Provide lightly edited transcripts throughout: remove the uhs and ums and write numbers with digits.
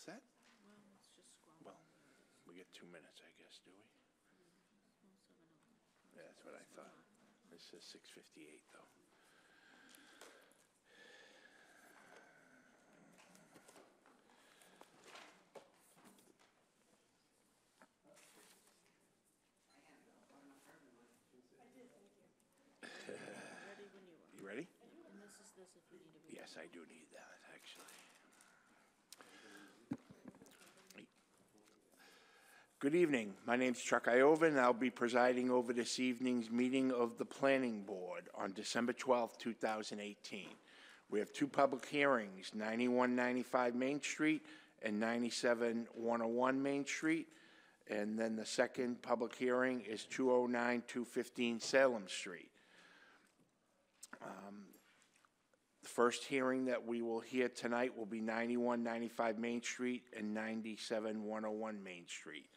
set? Well, we get 2 minutes, I guess, do we? Yeah, that's what I thought. This says 6:58, though. You ready? And this is this if you need to be. Yes, I do need that, actually. Good evening. My name's Chuck Iova, and I'll be presiding over this evening's meeting of the Planning Board on December 12th, 2018. We have two public hearings, 9195 Main Street and 97101 Main Street. And then the second public hearing is 209-215 Salem Street. The first hearing that we will hear tonight will be 9195 Main Street and 97101 Main Street.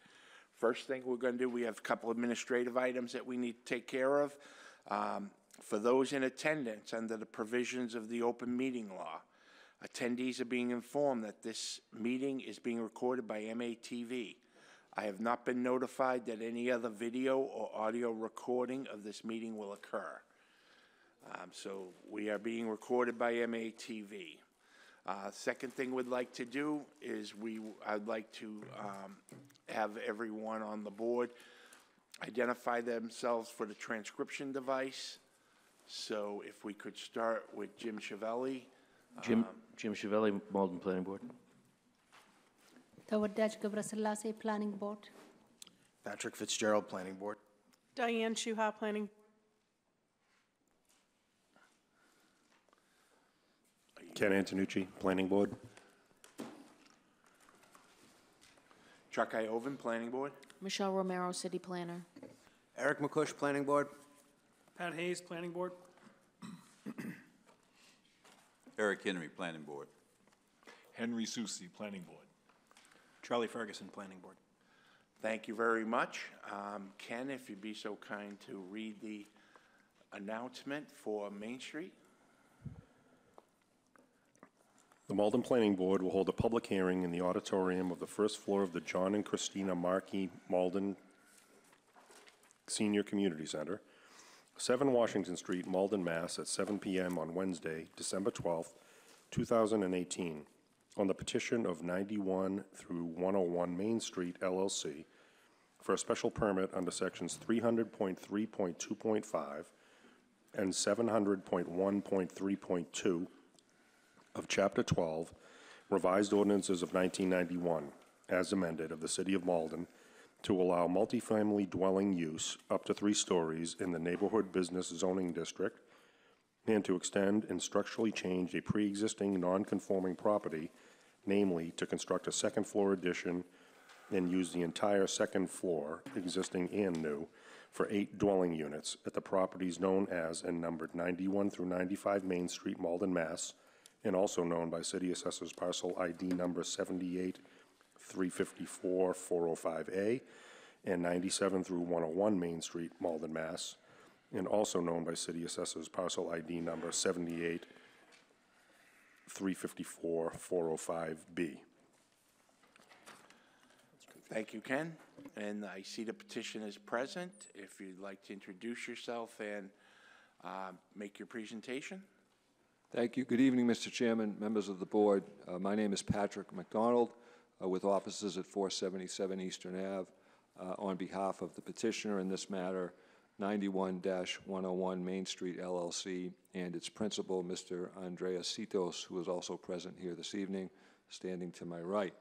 First thing we're going to do, we have a couple administrative items that we need to take care of. For those in attendance under the provisions of the open meeting law, attendees are being informed that this meeting is being recorded by MATV. I have not been notified that any other video or audio recording of this meeting will occur. So we are being recorded by MATV. Second thing we'd like to do is I'd like to have everyone on the board identify themselves for the transcription device. So if we could start with Jim Chiavelli. Jim Chiavelli, Malden Planning Board. Tawadaj Gabrasillase, Planning Board. Patrick Fitzgerald, Planning Board. Diane Shuha, Planning. Ken Antonucci, Planning Board. Chuck Iovan, Planning Board. Michelle Romero, City Planner. Eric McCush, Planning Board. Pat Hayes, Planning Board. Eric Henry, Planning Board. Henry Susi, Planning Board. Charlie Ferguson, Planning Board. Thank you very much. Ken, if you'd be so kind to read the announcement for Main Street. The Malden Planning Board will hold a public hearing in the auditorium of the first floor of the John and Christina Markey Malden Senior Community Center, 7 Washington Street, Malden, Mass. At 7 p.m. on Wednesday, December 12th, 2018, on the petition of 91 through 101 Main Street, LLC, for a special permit under sections 300.3.2.5 and 700.1.3.2 of Chapter 12, Revised Ordinances of 1991, as amended, of the City of Malden, to allow multifamily dwelling use up to 3 stories in the Neighborhood Business Zoning District, and to extend and structurally change a pre-existing non-conforming property, namely to construct a second-floor addition and use the entire second floor, existing and new, for 8 dwelling units at the properties known as and numbered 91 through 95 Main Street, Malden, Mass., and also known by City Assessors Parcel ID number 78-354-405A, and 97 through 101 Main Street, Malden, Mass., and also known by City Assessors Parcel ID number 78-354-405B. Thank you, Ken. And I see the petition is present. If you'd like to introduce yourself and make your presentation. Thank you. Good evening, Mr. Chairman, members of the board. My name is Patrick McDonald with offices at 477 Eastern Ave. On behalf of the petitioner in this matter, 91-101 Main Street, LLC, and its principal, Mr. Andreas Citos, who is also present here this evening, standing to my right.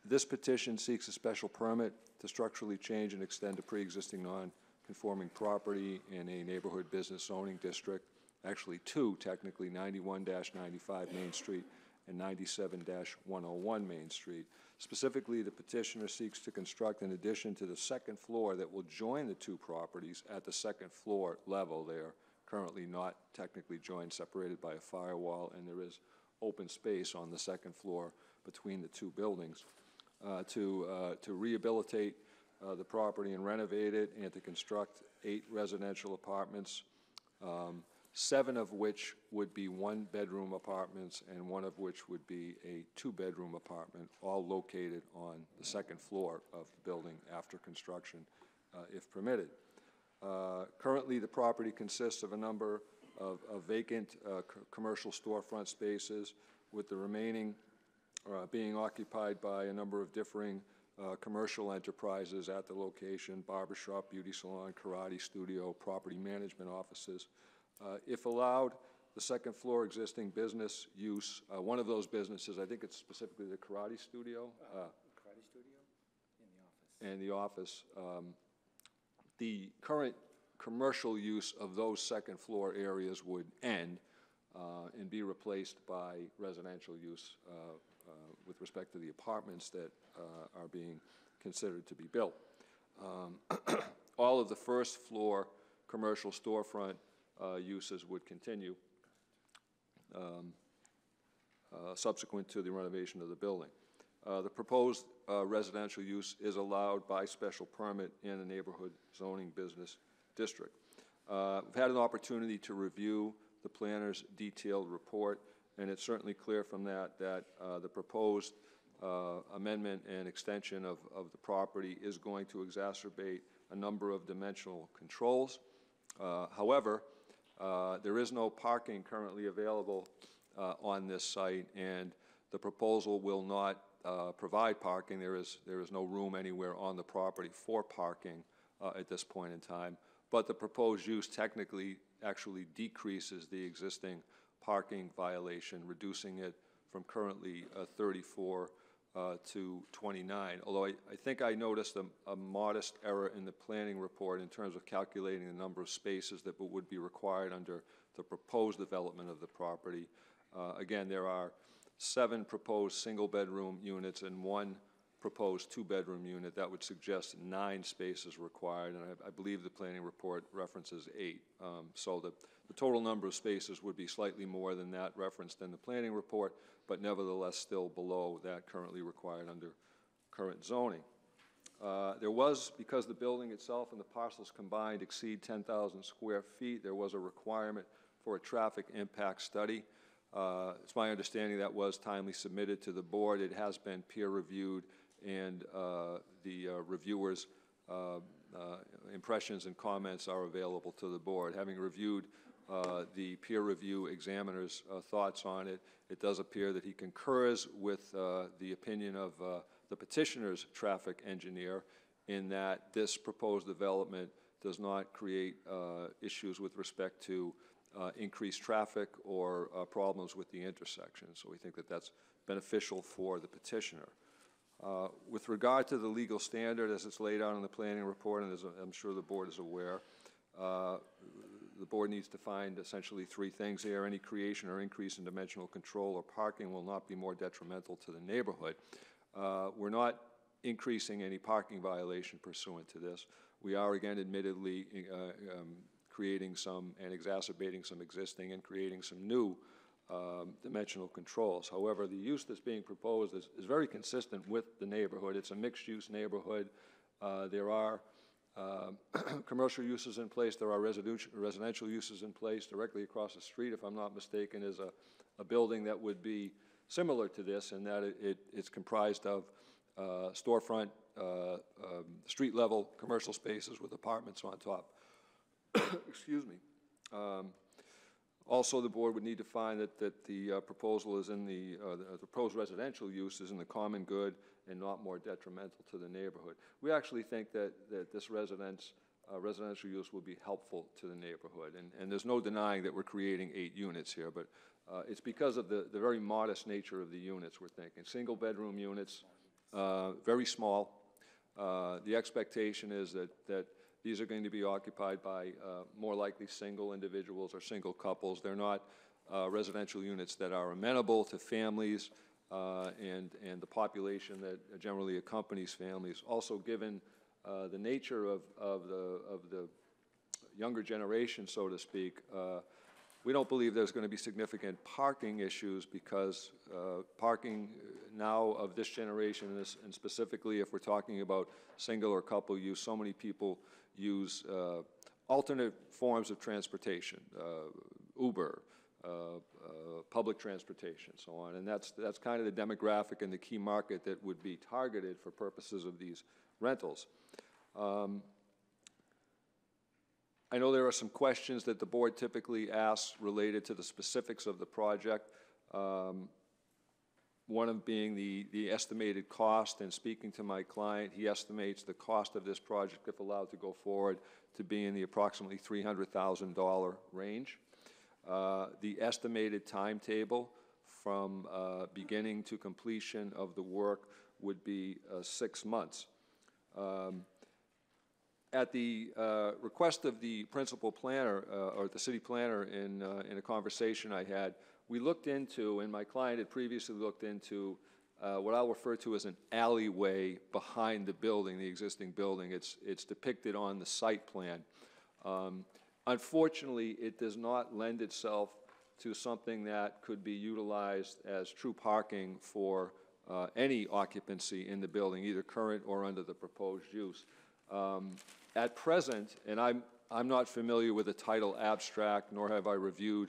This petition seeks a special permit to structurally change and extend a pre-existing non-conforming property in a neighborhood business zoning district. Actually 2, technically, 91-95 Main Street and 97-101 Main Street. Specifically, the petitioner seeks to construct an addition to the second floor that will join the 2 properties at the second floor level. They are currently not technically joined, separated by a firewall, and there is open space on the second floor between the 2 buildings. To rehabilitate the property and renovate it, and to construct 8 residential apartments, 7 of which would be one-bedroom apartments and 1 of which would be a 2-bedroom apartment, all located on the second floor of the building after construction, if permitted. Currently, the property consists of a number of vacant commercial storefront spaces, with the remaining being occupied by a number of differing commercial enterprises at the location: barbershop, beauty salon, karate studio, property management offices. If allowed, the second floor existing business use, one of those businesses, I think it's specifically the karate studio. Karate studio and the office. And the office. The current commercial use of those second floor areas would end and be replaced by residential use with respect to the apartments that are being considered to be built. All of the first floor commercial storefront uses would continue subsequent to the renovation of the building. The proposed residential use is allowed by special permit in a neighborhood zoning business district. We've had an opportunity to review the planner's detailed report, and it's certainly clear from that that the proposed amendment and extension of the property is going to exacerbate a number of dimensional controls. However, there is no parking currently available on this site, and the proposal will not provide parking. There is no room anywhere on the property for parking at this point in time, but the proposed use technically actually decreases the existing parking violation, reducing it from currently 34 to 29, although I think I noticed a modest error in the planning report in terms of calculating the number of spaces that would be required under the proposed development of the property. Again, there are 7 proposed single-bedroom units and 1 proposed 2-bedroom unit. That would suggest 9 spaces required, and I believe the planning report references 8. So the total number of spaces would be slightly more than that referenced in the planning report, but nevertheless still below that currently required under current zoning. There was, because the building itself and the parcels combined exceed 10,000 square feet, there was a requirement for a traffic impact study. It's my understanding that was timely submitted to the board. It has been peer-reviewed, and the reviewers' impressions and comments are available to the board. Having reviewed the peer review examiner's thoughts on it, it does appear that he concurs with the opinion of the petitioner's traffic engineer in that this proposed development does not create issues with respect to increased traffic or problems with the intersection. So we think that that's beneficial for the petitioner. With regard to the legal standard as it's laid out in the planning report, and as I'm sure the board is aware, the board needs to find essentially 3 things here. Any creation or increase in dimensional control or parking will not be more detrimental to the neighborhood. We're not increasing any parking violation pursuant to this. We are, again, admittedly creating some and exacerbating some existing and creating some new dimensional controls. However, the use that's being proposed is very consistent with the neighborhood. It's a mixed-use neighborhood. There are commercial uses in place. There are residential uses in place. Directly across the street, if I'm not mistaken, is a building that would be similar to this in that it's comprised of storefront, street-level commercial spaces with apartments on top. Excuse me. Also, the board would need to find that the proposal is in the proposed residential use is in the common good and not more detrimental to the neighborhood. We actually think that this residential use will be helpful to the neighborhood, and there's no denying that we're creating 8 units here, but it's because of the very modest nature of the units we're thinking. Single-bedroom units, very small. The expectation is that these are going to be occupied by more likely single individuals or single couples. They're not residential units that are amenable to families and the population that generally accompanies families. Also, given the nature of the younger generation, so to speak, we don't believe there's going to be significant parking issues because parking now of this generation, and specifically if we're talking about single or couple use, so many people use alternate forms of transportation, Uber, public transportation, so on. And that's kind of the demographic and the key market that would be targeted for purposes of these rentals. I know there are some questions that the board typically asks related to the specifics of the project. One of them being the estimated cost, and speaking to my client, he estimates the cost of this project, if allowed to go forward, to be in the approximately $300,000 range. The estimated timetable from beginning to completion of the work would be 6 months. At the request of the principal planner, or the city planner, in a conversation I had, we looked into, and my client had previously looked into, what I'll refer to as an alleyway behind the building, the existing building. It's depicted on the site plan. Unfortunately, it does not lend itself to something that could be utilized as true parking for any occupancy in the building, either current or under the proposed use. At present, and I'm not familiar with the title abstract, nor have I reviewed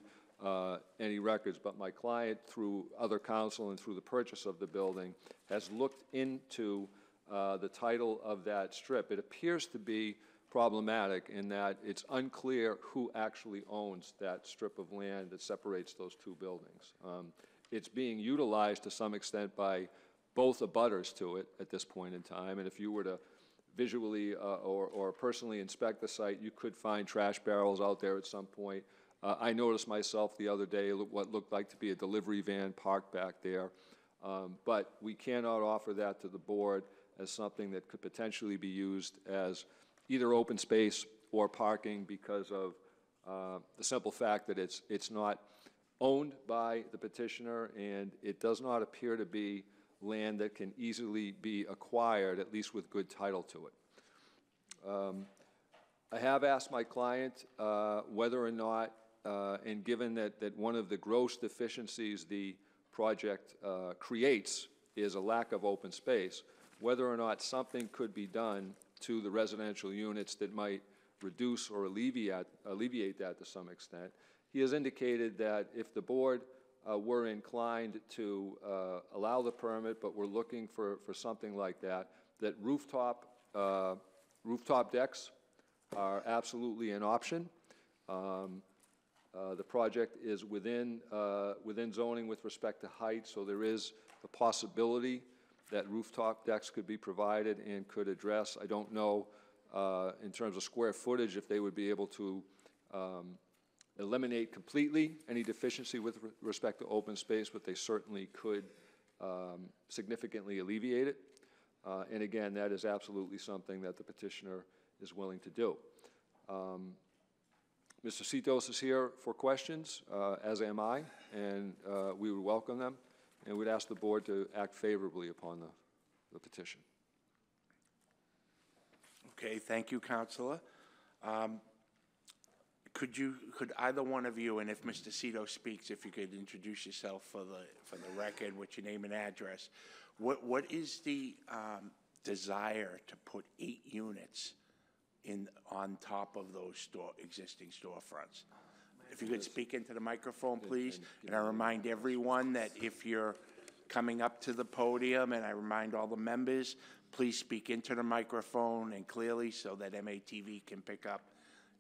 any records, but my client, through other counsel and through the purchase of the building, has looked into the title of that strip. It appears to be problematic in that it's unclear who actually owns that strip of land that separates those two buildings. It's being utilized to some extent by both abutters to it at this point in time, and if you were to visually or personally inspect the site, you could find trash barrels out there at some point. I noticed myself the other day what looked like to be a delivery van parked back there, but we cannot offer that to the board as something that could potentially be used as either open space or parking because of the simple fact that it's not owned by the petitioner, and it does not appear to be land that can easily be acquired, at least with good title to it. I have asked my client whether or not, and given that one of the gross deficiencies the project creates is a lack of open space, whether or not something could be done to the residential units that might reduce or alleviate that to some extent. He has indicated that if the board were inclined to allow the permit, but we're looking for something like that rooftop decks are absolutely an option. The project is within zoning with respect to height, so there is the possibility that rooftop decks could be provided and could address. I don't know in terms of square footage if they would be able to eliminate completely any deficiency with respect to open space, but they certainly could significantly alleviate it. And again, that is absolutely something that the petitioner is willing to do. Mr. Citos is here for questions, as am I, and we would welcome them, and we'd ask the board to act favorably upon the petition. Okay, thank you, Counselor. Could either one of you, and if Mr. Cito speaks, if you could introduce yourself for the record with your name and address. What is the desire to put 8 units on top of those existing storefronts? If you could speak into the microphone, please. And I remind everyone that if you're coming up to the podium, and I remind all the members, please speak into the microphone and clearly so that MATV can pick up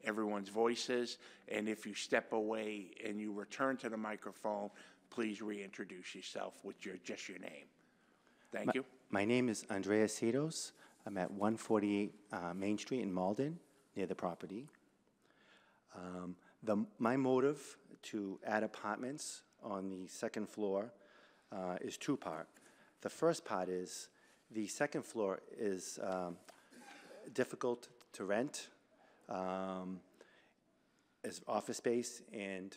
everyone's voices. And if you step away and you return to the microphone, please reintroduce yourself with just your name. Thank you. My name is Andrea Citos. I'm at 148 Main Street in Malden, near the property. My motive to add apartments on the second floor is two-part. The first part is the second floor is difficult to rent as office space and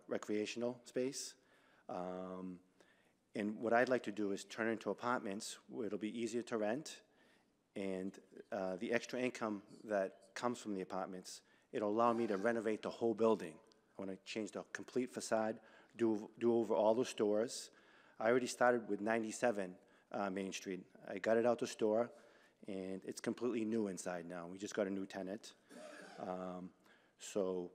recreational space. And what I'd like to do is turn it into apartments where it'll be easier to rent, and the extra income that comes from the apartments, it'll allow me to renovate the whole building. I want to change the complete facade, do over all the stores. I already started with 97 Main Street. I got it out the store, and it's completely new inside now. We just got a new tenant. So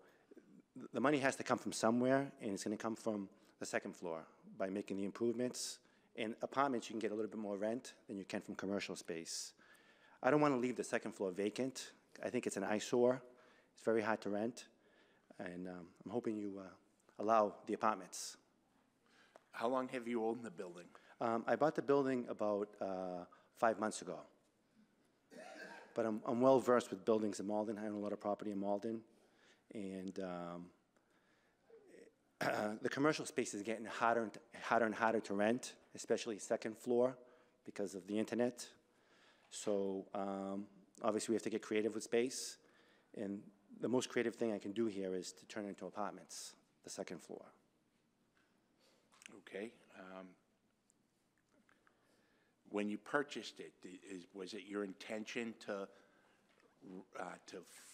the money has to come from somewhere, and it's gonna come from the second floor by making the improvements. In apartments, you can get a little bit more rent than you can from commercial space. I don't wanna leave the second floor vacant. I think it's an eyesore. It's very hard to rent, and I'm hoping you allow the apartments. How long have you owned the building? I bought the building about 5 months ago. But I'm well-versed with buildings in Malden. I own a lot of property in Malden. And the commercial space is getting harder and harder to rent, especially second floor because of the internet. So obviously, we have to get creative with space. And the most creative thing I can do here is to turn it into apartments, the second floor. Okay. When you purchased it, was it your intention to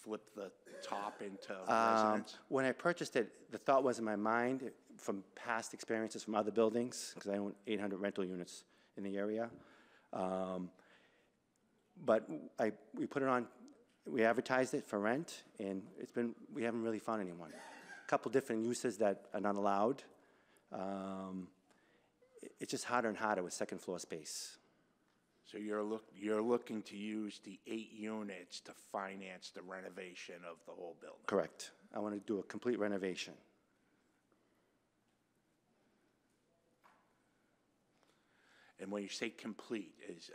flip the top into residence? When I purchased it, the thought was in my mind from past experiences from other buildings, because I own 800 rental units in the area. But we put it on, we advertised it for rent, and we haven't really found anyone. A couple different uses that are not allowed. It's just harder and harder with second floor space. So you're looking to use the 8 units to finance the renovation of the whole building? Correct. I want to do a complete renovation. And when you say complete, is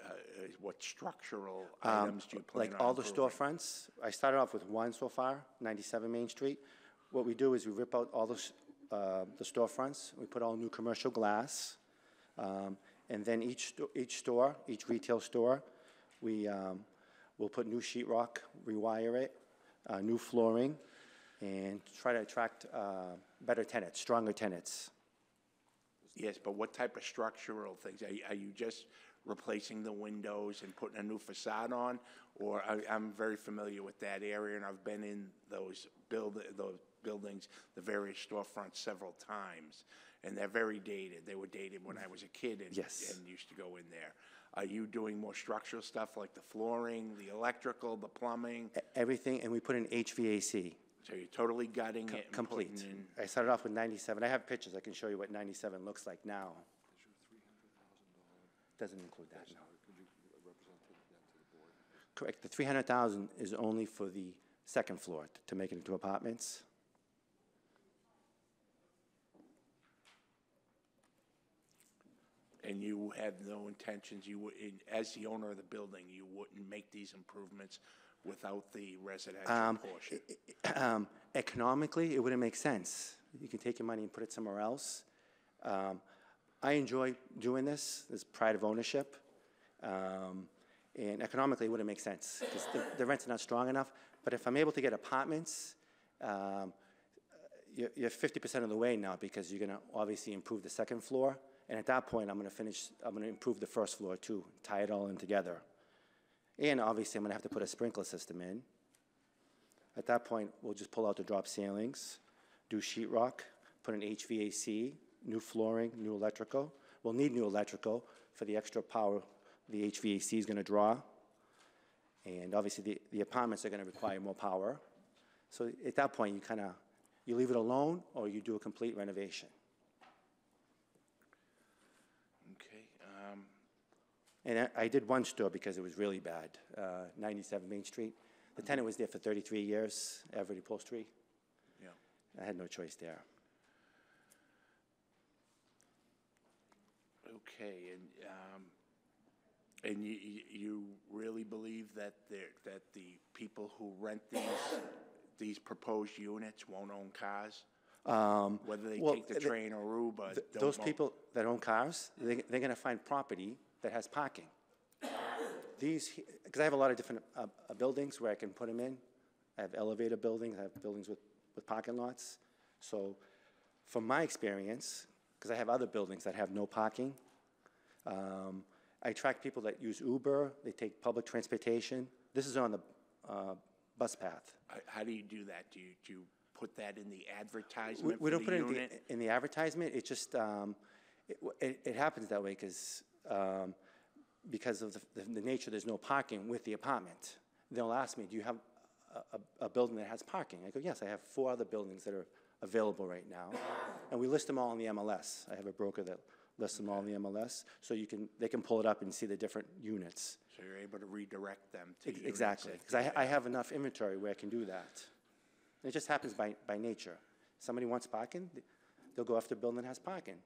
what structural items do you plan on Like all the improving? storefronts, I started off with one so far, 97 Main Street. What we do is we rip out all the storefronts, we put all new commercial glass, and then each retail store, we'll put new sheetrock, rewire it, new flooring, and try to attract better tenants, stronger tenants. Yes, but what type of structural things? Are you just replacing the windows and putting a new facade on? Or I'm very familiar with that area, and I've been in those buildings, the various storefronts several times, and they're very dated. They were dated when I was a kid and used to go in there. Are you doing more structural stuff like the flooring, the electrical, the plumbing? Everything, and we put in HVAC. So you're totally gutting it and Complete. putting in... I started off with 97. I have pictures. I can show you what 97 looks like now. Doesn't include that, no. Correct. The $300,000 is only for the second floor to make it into apartments. And you had no intentions, as the owner of the building, you wouldn't make these improvements without the residential portion? Economically, it wouldn't make sense. You can take your money and put it somewhere else. I enjoy doing this. There's pride of ownership. And economically, it wouldn't make sense because the rent's not strong enough. But if I'm able to get apartments, you're 50% of the way now because you're going to obviously improve the second floor. And at that point, I'm going to improve the first floor too, tie it all in together. And obviously, I'm going to have to put a sprinkler system in. At that point, we'll just pull out the drop ceilings, do sheetrock, put in HVAC, new flooring, new electrical. We'll need new electrical for the extra power the HVAC is going to draw. And obviously, the apartments are going to require more power. So at that point, you leave it alone or you do a complete renovation. Okay. And I did one store because it was really bad, 97 Main Street. The tenant was there for 33 years, Everett Upholstery. Yeah. I had no choice there. Okay, and you really believe that the people who rent these proposed units won't own cars? Whether they take the train or Uber, Those people that own cars, they're going to find property that has parking. Because I have a lot of different buildings where I can put them in. I have elevator buildings, I have buildings with parking lots. So from my experience, because I have other buildings that have no parking, I attract people that use Uber, they take public transportation. This is on the bus path. How do you do that? Do you put that in the advertisement We don't for the put it unit? in the advertisement. It just, it happens that way because of the nature, there's no parking with the apartment. They'll ask me, do you have a building that has parking. I go, yes, I have 4 other buildings that are available right now. And we list them all in the MLS. I have a broker that lists them all in the MLS, so they can pull it up and see the different units. So you're able to redirect them to units. Exactly, because I have enough inventory where I can do that. It just happens by nature. Somebody wants parking, they'll go after a building that has parking.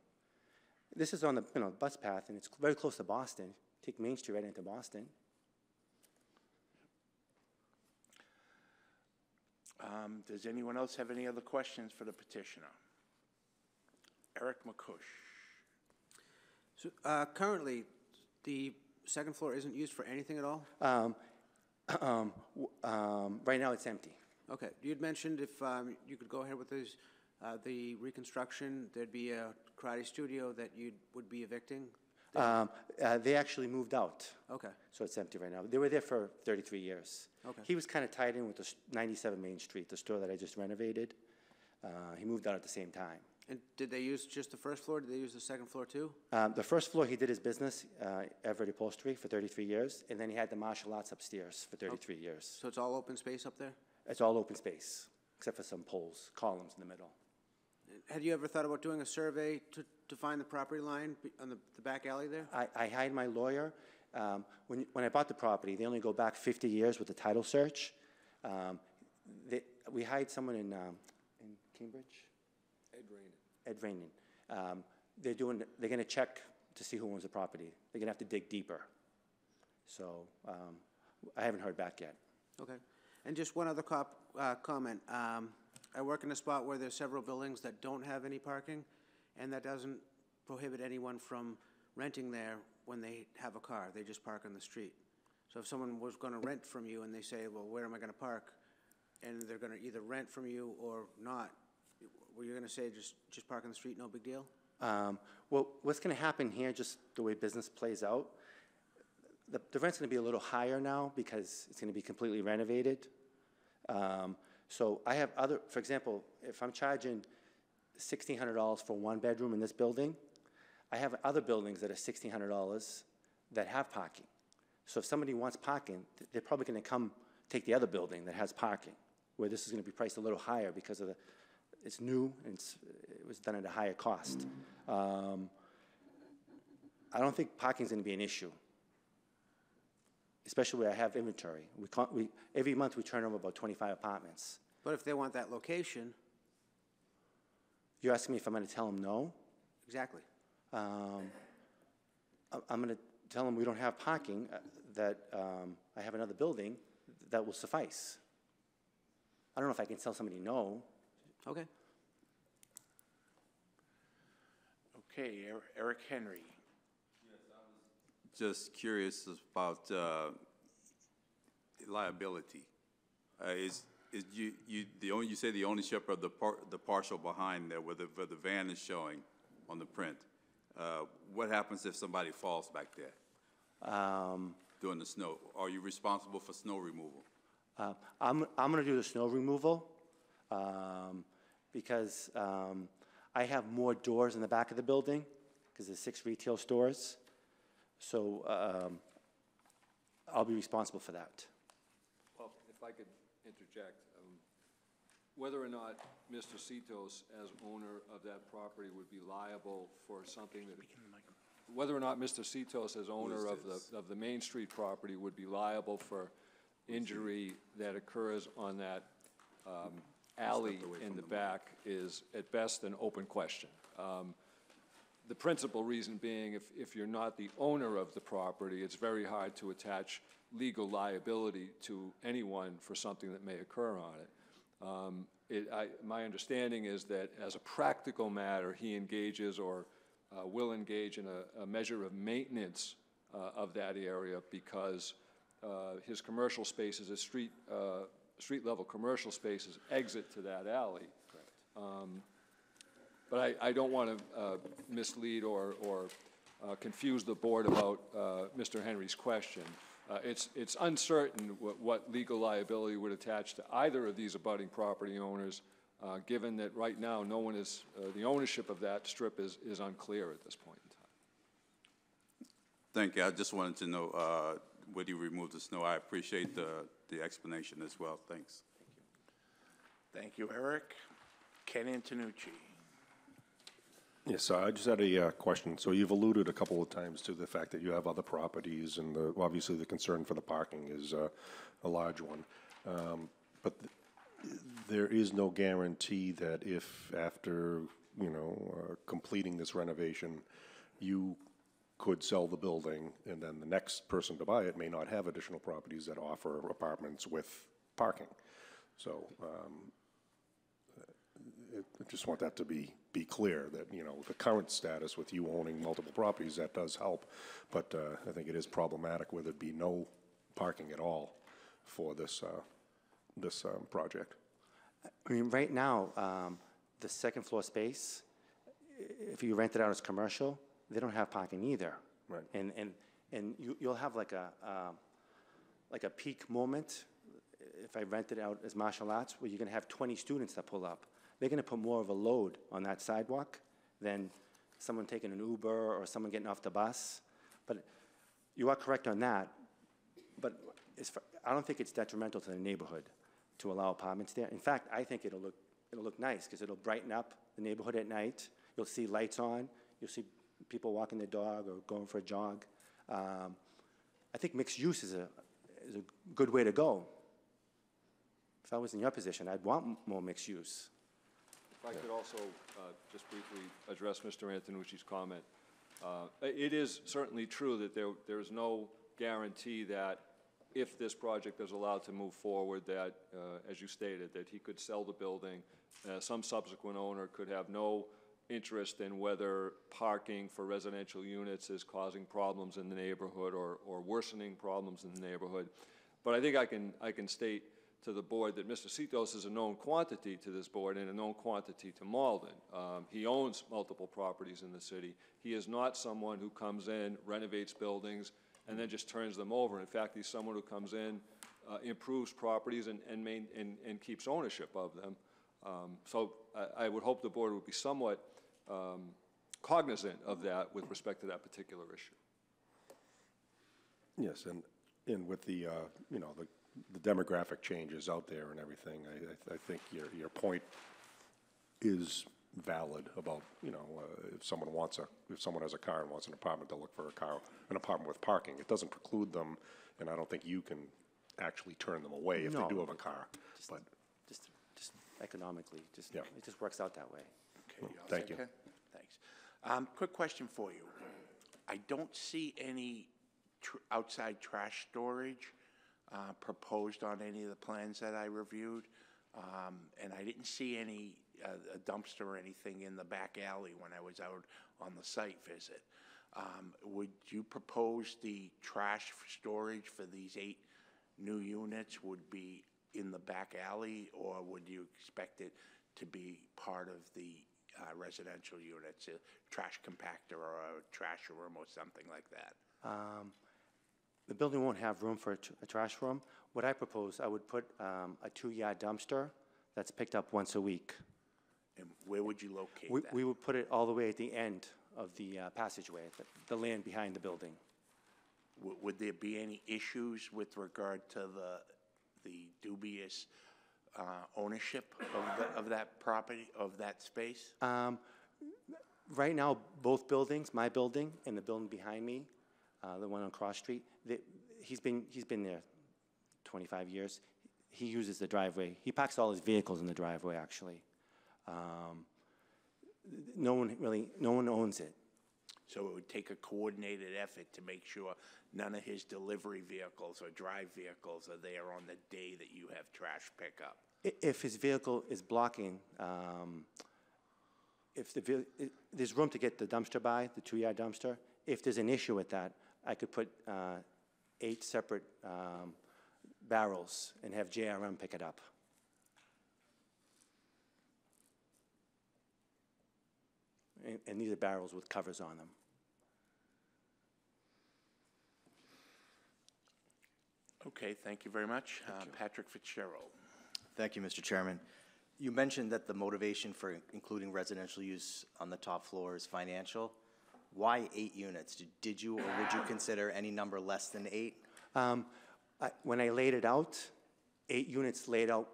This is on the bus path, and it's very close to Boston. Take Main Street right into Boston. Does anyone else have any other questions for the petitioner? Eric McCush. So, currently, the second floor isn't used for anything at all? Right now, it's empty. Okay. You had mentioned if you could go ahead with this, the reconstruction, there'd be a karate studio that you would be evicting? They actually moved out. Okay. So it's empty right now. They were there for 33 years. Okay. He was kind of tied in with the 97 Main Street, the store that I just renovated. He moved out at the same time. And did they use just the first floor? Did they use the second floor too? The first floor, he did his business, Everett Upholstery, for 33 years, and then he had the martial arts upstairs for 33 years. So it's all open space up there? It's all open space, except for some poles, columns in the middle. Had you ever thought about doing a survey to find the property line on the back alley there? I hired my lawyer. When I bought the property, they only go back 50 years with the title search. We hired someone in Cambridge? Ed Rainin. They're going to check to see who owns the property. They're going to have to dig deeper. So I haven't heard back yet. Okay. And just one other comment. I work in a spot where there's several buildings that don't have any parking, and that doesn't prohibit anyone from renting there when they have a car. They just park on the street. So if someone was going to rent from you and they say, well, where am I going to park? And they're going to either rent from you or not, were you going to say just park on the street, no big deal? Well, what's going to happen here, just the way business plays out, the rent's going to be a little higher now because it's going to be completely renovated. So I have for example, if I'm charging $1,600 for 1 bedroom in this building, I have other buildings that are $1,600 that have parking. So if somebody wants parking, they're probably going to come take the other building that has parking, where this is going to be priced a little higher because of it's new and it was done at a higher cost. I don't think parking's going to be an issue, especially where I have inventory. Every month we turn over about 25 apartments. But if they want that location. You're asking me if I'm going to tell them no? Exactly. I'm going to tell them we don't have parking, that I have another building that will suffice. I don't know if I can tell somebody no. Okay. Okay, Eric Henry. Just curious about liability. You say the ownership of the parcel behind there where the van is showing on the print. What happens if somebody falls back there during the snow? Are you responsible for snow removal? I'm going to do the snow removal because I have more doors in the back of the building because there's 6 retail stores. So I'll be responsible for that. Well, if I could interject, whether or not Mr. Citos, as owner of that property, would be liable for something that, whether or not Mr. Citos, as owner of the Main Street property, would be liable for injury that occurs on that alley in the back is at best an open question. The principal reason being, if you're not the owner of the property, it's very hard to attach legal liability to anyone for something that may occur on it. My understanding is that as a practical matter, he engages or will engage in a measure of maintenance of that area because his commercial spaces, his street-level commercial spaces exit to that alley. But I don't want to mislead or confuse the board about Mr. Henry's question. It's uncertain what legal liability would attach to either of these abutting property owners, given that right now no one is, the ownership of that strip is unclear at this point in time. Thank you. I just wanted to know would he remove the snow? I appreciate the explanation as well. Thanks. Thank you, Eric. Ken Antonucci. Yes, I just had a question. So you've alluded a couple of times to the fact that you have other properties, and obviously the concern for the parking is a large one. But there is no guarantee that if after, completing this renovation, you could sell the building, and then the next person to buy it may not have additional properties that offer apartments with parking. So I just want that to be clear that, the current status with you owning multiple properties, that does help. But I think it is problematic where there'd be no parking at all for this project. I mean, right now, the second floor space, if you rent it out as commercial, they don't have parking either. Right. And you'll have like a peak moment, if I rent it out as martial arts, where you're gonna have 20 students that pull up. They're gonna put more of a load on that sidewalk than someone taking an Uber or someone getting off the bus. But you are correct on that, but I don't think it's detrimental to the neighborhood to allow apartments there. In fact, I think it'll look nice, because it'll brighten up the neighborhood at night. You'll see lights on, you'll see people walking their dog or going for a jog. I think mixed use is a good way to go. If I was in your position, I'd want more mixed use. If I could also just briefly address Mr. Antonucci's comment. It is certainly true that there is no guarantee that if this project is allowed to move forward, that, as you stated, that he could sell the building. Some subsequent owner could have no interest in whether parking for residential units is causing problems in the neighborhood or worsening problems in the neighborhood. But I think I can state to the board that Mr. Citos is a known quantity to this board and a known quantity to Malden. He owns multiple properties in the city. He is not someone who comes in, renovates buildings, and then just turns them over. In fact, he's someone who comes in, improves properties, and keeps ownership of them. So I would hope the board would be somewhat cognizant of that with respect to that particular issue. Yes, and with the the demographic changes out there and everything, I think your point is valid about, if someone has a car and wants an apartment, they'll look for an apartment with parking. It doesn't preclude them, and I don't think you can actually turn them away if they do have a car. But Just economically, Yeah. it just works out that way. Okay, all Thank set, you. Ken? Thanks. Quick question for you. I don't see any outside trash storage proposed on any of the plans that I reviewed, and I didn't see any a dumpster or anything in the back alley when I was out on the site visit. Would you propose the trash storage for these 8 new units would be in the back alley, or would you expect it to be part of the residential units, a trash compactor or a trash room or something like that? The building won't have room for a trash room. What I propose, I would put a 2-yard dumpster that's picked up once a week. And where would you locate that? We would put it all the way at the end of the passageway, the land behind the building. Would there be any issues with regard to the dubious ownership of that property, of that space? Right now, both buildings, my building and the building behind me, the one on Cross Street, he's been there 25 years. He uses the driveway. He parks all his vehicles in the driveway, actually. No one owns it. So it would take a coordinated effort to make sure none of his delivery vehicles or drive vehicles are there on the day that you have trash pickup. If his vehicle is blocking, there's room to get the dumpster by, the 2-yard dumpster. If there's an issue with that, I could put 8 separate barrels and have JRM pick it up. And these are barrels with covers on them. Okay, thank you very much. Patrick Fitzgerald. Thank you, Mr. Chairman. You mentioned that the motivation for including residential use on the top floor is financial. Why 8 units? Did you or would you consider any number less than 8? When I laid it out, 8 units laid out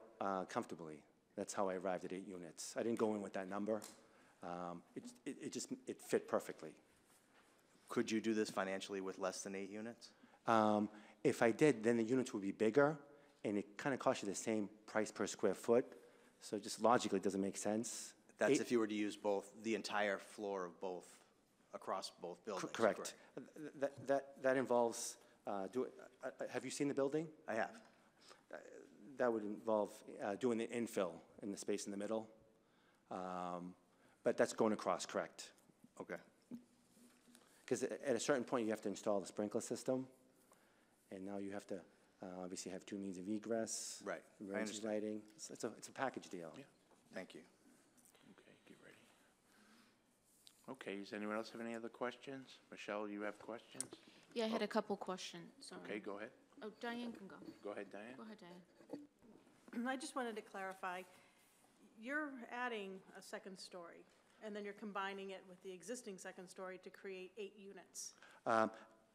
comfortably. That's how I arrived at 8 units. I didn't go in with that number. It fit perfectly. Could you do this financially with less than 8 units? If I did, then the units would be bigger, and it kind of costs you the same price per square foot. So just logically, it doesn't make sense. That's if you were to use both, the entire floor of both, across both buildings? Correct. That involves, have you seen the building? I have. That would involve doing the infill in the space in the middle. But that's going across, correct? Okay. Because at a certain point, you have to install the sprinkler system, and now you have to obviously have 2 means of egress. Right. I Emergency understand. lighting. It's a package deal. Yeah. Thank you. Okay, get ready. Okay, does anyone else have any other questions? Michelle, you have questions? Yeah, I had a couple questions. Sorry. Okay, go ahead. Oh, Diane can go. Go ahead, Diane. Go ahead, Diane. I just wanted to clarify, you're adding a second story, and then you're combining it with the existing second story to create 8 units.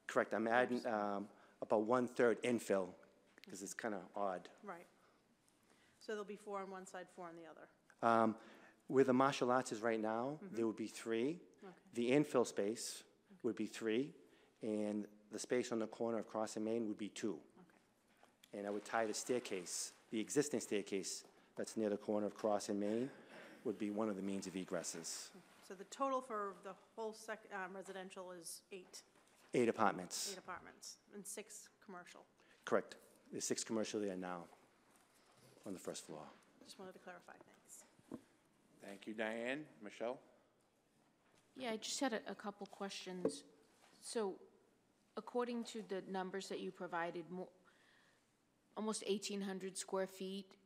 Correct. I'm adding about 1/3 infill, because it's kind of odd. Right. So there'll be 4 on one side, 4 on the other. Where the martial arts is right now, there would be 3. Okay. The infill space would be 3, and the space on the corner of Cross and Main would be 2. Okay. And I would tie the staircase, the existing staircase that's near the corner of Cross and Main, would be one of the means of egresses. So the total for the whole residential is 8. 8 apartments. 8 apartments and 6 commercial. Correct. There's 6 commercial there now on the first floor. Just wanted to clarify, thanks. Thank you, Diane. Michelle? Yeah, I just had a couple questions. So according to the numbers that you provided, almost 1,800 square feet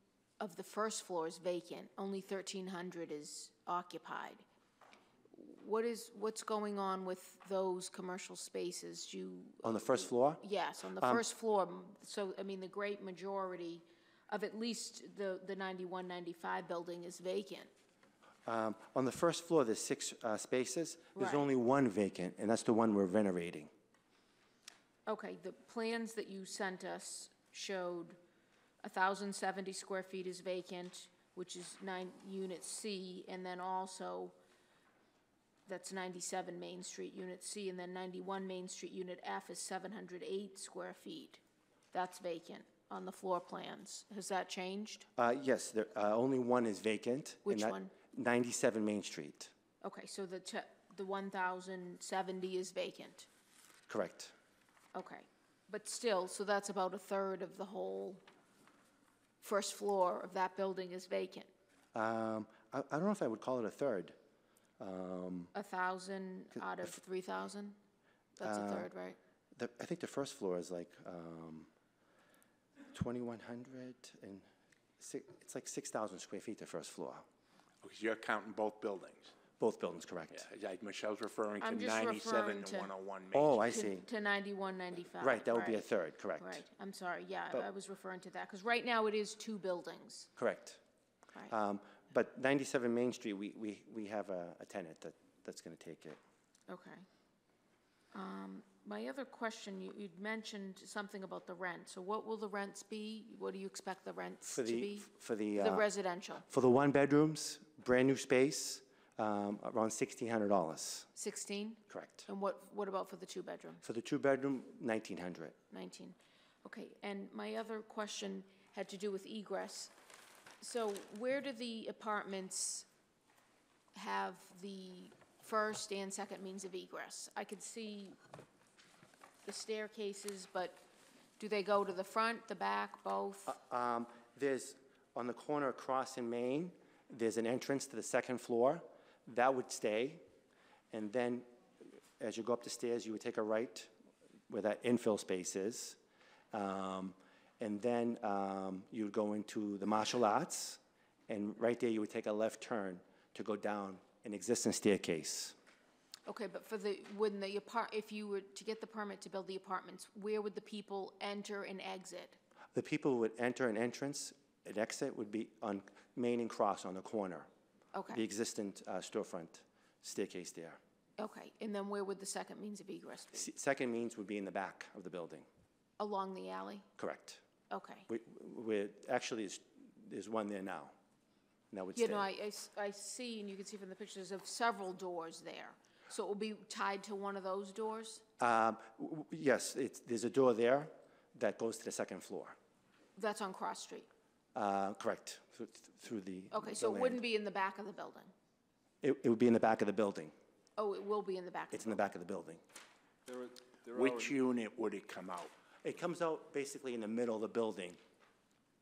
of the first floor is vacant. Only 1,300 is occupied. What's going on with those commercial spaces? On the first floor? Yes, on the first floor. So, I mean, the great majority of at least the 91, 95 building is vacant. On the first floor, there's 6 spaces. There's Right. only 1 vacant, and that's the one we're renovating. Okay, the plans that you sent us showed 1,070 square feet is vacant, which is 9 Unit C, and then also, that's 97 Main Street, Unit C, and then 91 Main Street, Unit F is 708 square feet. That's vacant on the floor plans. Has that changed? Yes, only 1 is vacant. and Which that- one? 97 Main Street. Okay, so the 1,070 is vacant. Correct. Okay, but still, so that's about 1/3 of the whole first floor of that building is vacant. I don't know if I would call it a third. 1,000 out of 3,000? That's 1/3, right? I think the first floor is like 2,100, and it's like 6,000 square feet, the first floor. Because you're counting both buildings. Both buildings, correct. Yeah, Michelle's referring to I'm just 97 referring and to- 101 Main Oh, I Street. see. To 91, 95. Right, that would be a right. third, correct. Right, I'm sorry, yeah, But- I was referring to that, because right now it is 2 buildings. Correct. Right, But 97 Main Street, we have a tenant that's going to take it. okay. My other question, you'd mentioned something about the rent. So what will the rents be? What do you expect the rents For to the, be? for the, The residential, for the 1-bedrooms, brand-new space, around $1,600. 16? Correct. And what about for the 2-bedroom? For the 2-bedroom, $1,900. 19. Okay, and my other question had to do with egress. So where do the apartments have the first and second means of egress? I could see the staircases, but do they go to the front, the back, both? There's, on the corner across in Main, there's an entrance to the second floor. That would stay. And then, as you go up the stairs, you would take a right where that infill space is. And then you would go into the martial arts, and right there you would take a left turn to go down an existing staircase. Okay, but if you were to get the permit to build the apartments, where would the people enter and exit? The people who would enter an entrance and exit would be on Main and Cross on the corner. The Okay, existing storefront staircase there. okay, and then where would the second means of egress be? Second means would be in the back of the building. Along the alley? Correct. Okay. Actually, there's one there now. Now it's You there. know, I see, and you can see from the pictures of several doors there. So it will be tied to one of those doors? Yes, there's a door there that goes to the second floor. That's on Cross Street? Correct, through the Okay, the so it land. wouldn't be in the back of the building? It would be in the back of the building. Oh, it will be in the back of the It's in the back of the building. Which unit would it come out? It comes out basically in the middle of the building.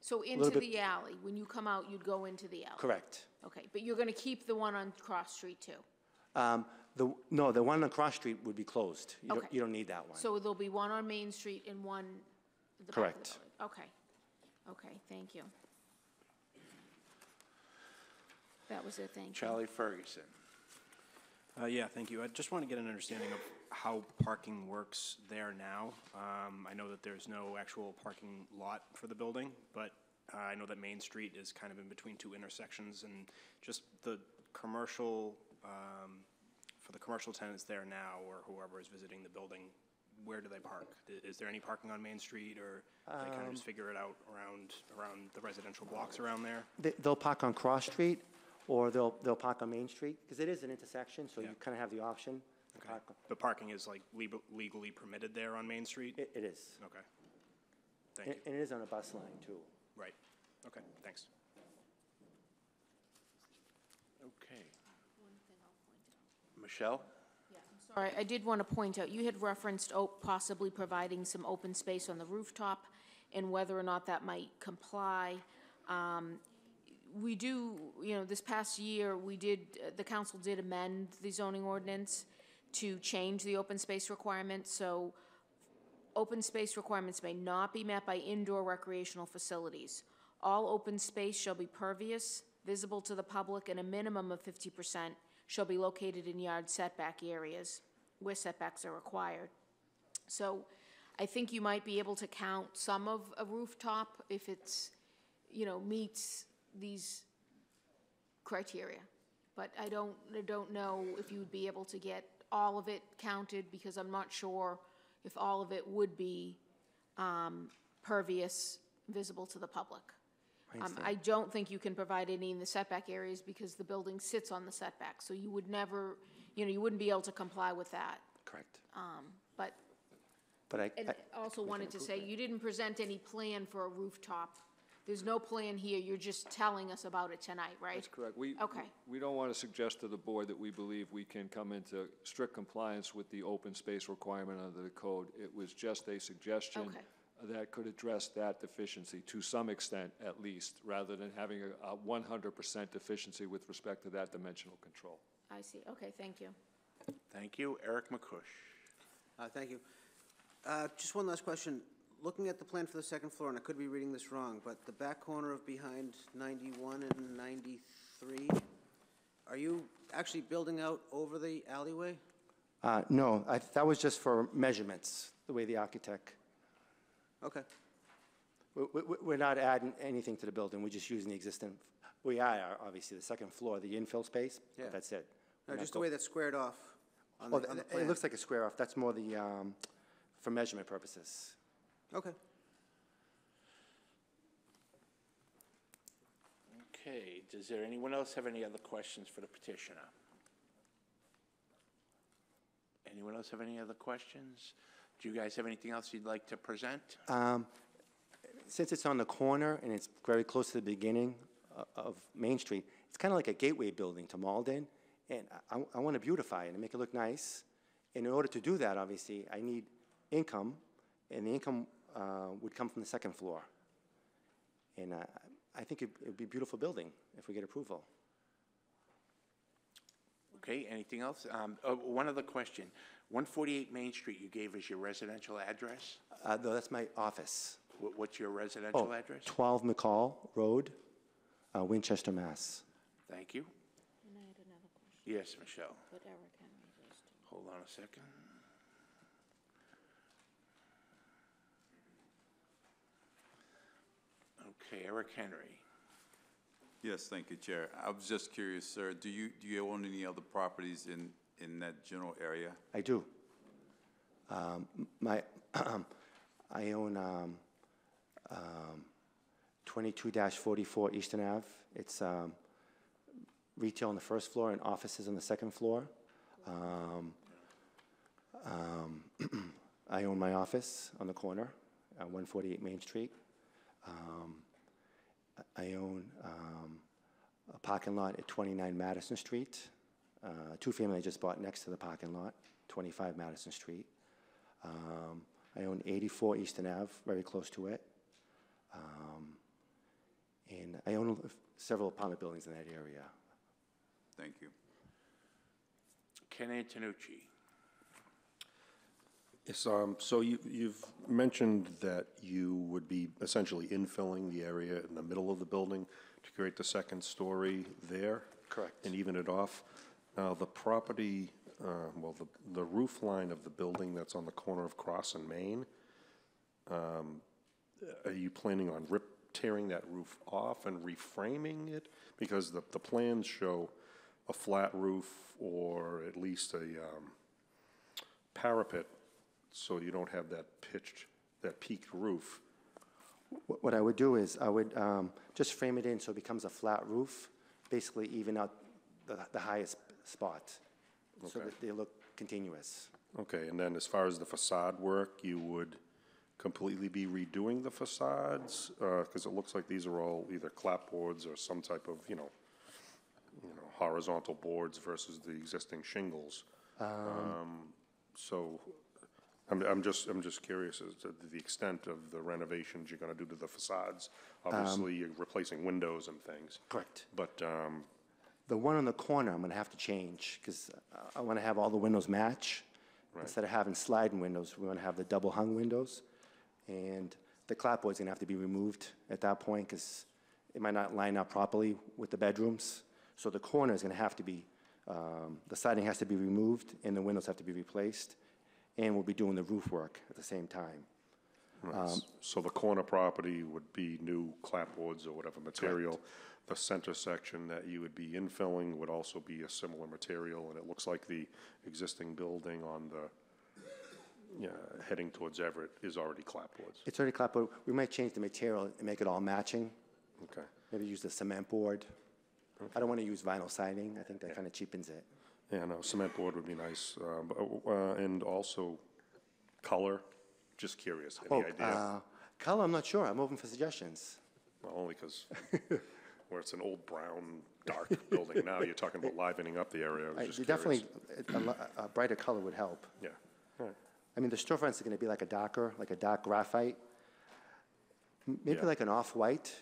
So into the alley, when you come out, you'd go into the alley? Correct. Okay, but you're going to keep the one on Cross Street too? No, the one on Cross Street would be closed. Okay. You don't need that one. So there'll be one on Main Street and one at the back of the Correct. building? Okay. Okay, thank you. That was it, thank you. Charlie Ferguson. Yeah, thank you. I just want to get an understanding of how parking works there now. I know that there's no actual parking lot for the building, but I know that Main Street is kind of in between two intersections, and just the commercial, for the commercial tenants there now, or whoever is visiting the building, where do they park? Is there any parking on Main Street, or do they kind of just figure it out around the residential blocks around there? They'll park on Cross Street, or they'll park on Main Street, because it is an intersection, so you kind of have the option. to Okay. park. But parking is like legally permitted there on Main Street? It is. Okay. Thank you. And it is on a bus line, too. Right. Okay, thanks. Okay. Michelle? Sorry, I did want to point out, you had referenced possibly providing some open space on the rooftop and whether or not that might comply. We do, this past year, the council did amend the zoning ordinance to change the open space requirement. So open space requirements may not be met by indoor recreational facilities. All open space shall be pervious, visible to the public, and a minimum of 50% shall be located in yard setback areas where setbacks are required. So I think you might be able to count some of a rooftop if it's, meets these criteria. But I don't know if you would be able to get all of it counted, because I'm not sure if all of it would be pervious, visible to the public. I don't think you can provide any in the setback areas because the building sits on the setback, so you would never, you wouldn't be able to comply with that. Correct. But I also wanted to say, you didn't present any plan for a rooftop. There's no plan here, you're just telling us about it tonight, right? That's correct. Okay. We don't want to suggest to the board that we believe we can come into strict compliance with the open space requirement under the code. It was just a suggestion Okay. that could address that deficiency to some extent, at least, rather than having a 100% deficiency with respect to that dimensional control. I see, okay, thank you. Thank you. Eric McCush. Thank you. Just one last question. Looking at the plan for the second floor, and I could be reading this wrong, but the back corner of behind 91 and 93, are you actually building out over the alleyway? No, that was just for measurements, the way the architect. Okay. We're not adding anything to the building, we're just using the existing, we are, obviously, the second floor, the infill space, Yeah. but that's it. No, We're just not the way that's squared off on Well, the it plan. looks like a square off, that's more the, for measurement purposes. Okay. Okay, does there anyone else have any other questions for the petitioner? Anyone else have any other questions? Do you guys have anything else you'd like to present? Since it's on the corner and it's very close to the beginning of Main Street, it's kind of like a gateway building to Malden, and I want to beautify it and make it look nice. And in order to do that, obviously, I need income, and the income would come from the second floor. And I think it would be a beautiful building if we get approval. Okay, anything else? One other question. 148 Main Street, you gave us your residential address? No, that's my office. What's your residential address? 12 McCall Road, Winchester, Mass. Thank you. And I had another question, Yes, Michelle. but Eric Henry goes to. Hold on a second. Okay, Eric Henry. Yes, thank you, Chair. I was just curious, sir, do you own any other properties in that general area? I do. I own 22-44 Eastern Ave. It's retail on the first floor and offices on the second floor. I own my office on the corner at 148 Main Street. I own a parking lot at 29 Madison Street. Two-family I just bought next to the parking lot, 25 Madison Street. I own 84 Eastern Ave, very close to it. And I own several apartment buildings in that area. Thank you. Ken Antonucci. Yes, so you've mentioned that you would be essentially infilling the area in the middle of the building to create the second story there? Correct. And even it off. Now, the property, well, the roof line of the building that's on the corner of Cross and Main, are you planning on tearing that roof off and reframing it? Because the plans show a flat roof or at least a parapet, so you don't have that peaked roof. What I would do is I would just frame it in so it becomes a flat roof, basically even out the highest spot, so Okay. that they look continuous. Okay, and then as far as the facade work, you would completely be redoing the facades? Because it looks like these are all either clapboards or some type of, horizontal boards versus the existing shingles. So I'm just curious as to the extent of the renovations you're going to do to the facades. Obviously, you're replacing windows and things. Correct. But, The one on the corner, I'm going to have to change because I want to have all the windows match. Right. Instead of having sliding windows, we want to have the double hung windows. And the clapboard's going to have to be removed at that point because it might not line up properly with the bedrooms. So the corner is going to have to be, the siding has to be removed and the windows have to be replaced. And we'll be doing the roof work at the same time. right, so the corner property would be new clapboards or whatever material. The center section that you would be infilling would also be a similar material, and it looks like the existing building on the, heading towards Everett is already clapboards. It's already clapboard. We might change the material and make it all matching. Okay. Maybe use the cement board. I don't want to use vinyl siding. I think that kind of cheapens it. Yeah, no, cement board would be nice, and also color, just curious, any idea? Color, I'm not sure. I'm open for suggestions. Well, only because where it's an old brown, dark building now, you're talking about livening up the area. I was just curious. Definitely, a brighter color would help. Yeah, all right. I mean, the storefronts are going to be like a dark graphite. Maybe Yeah. like an off-white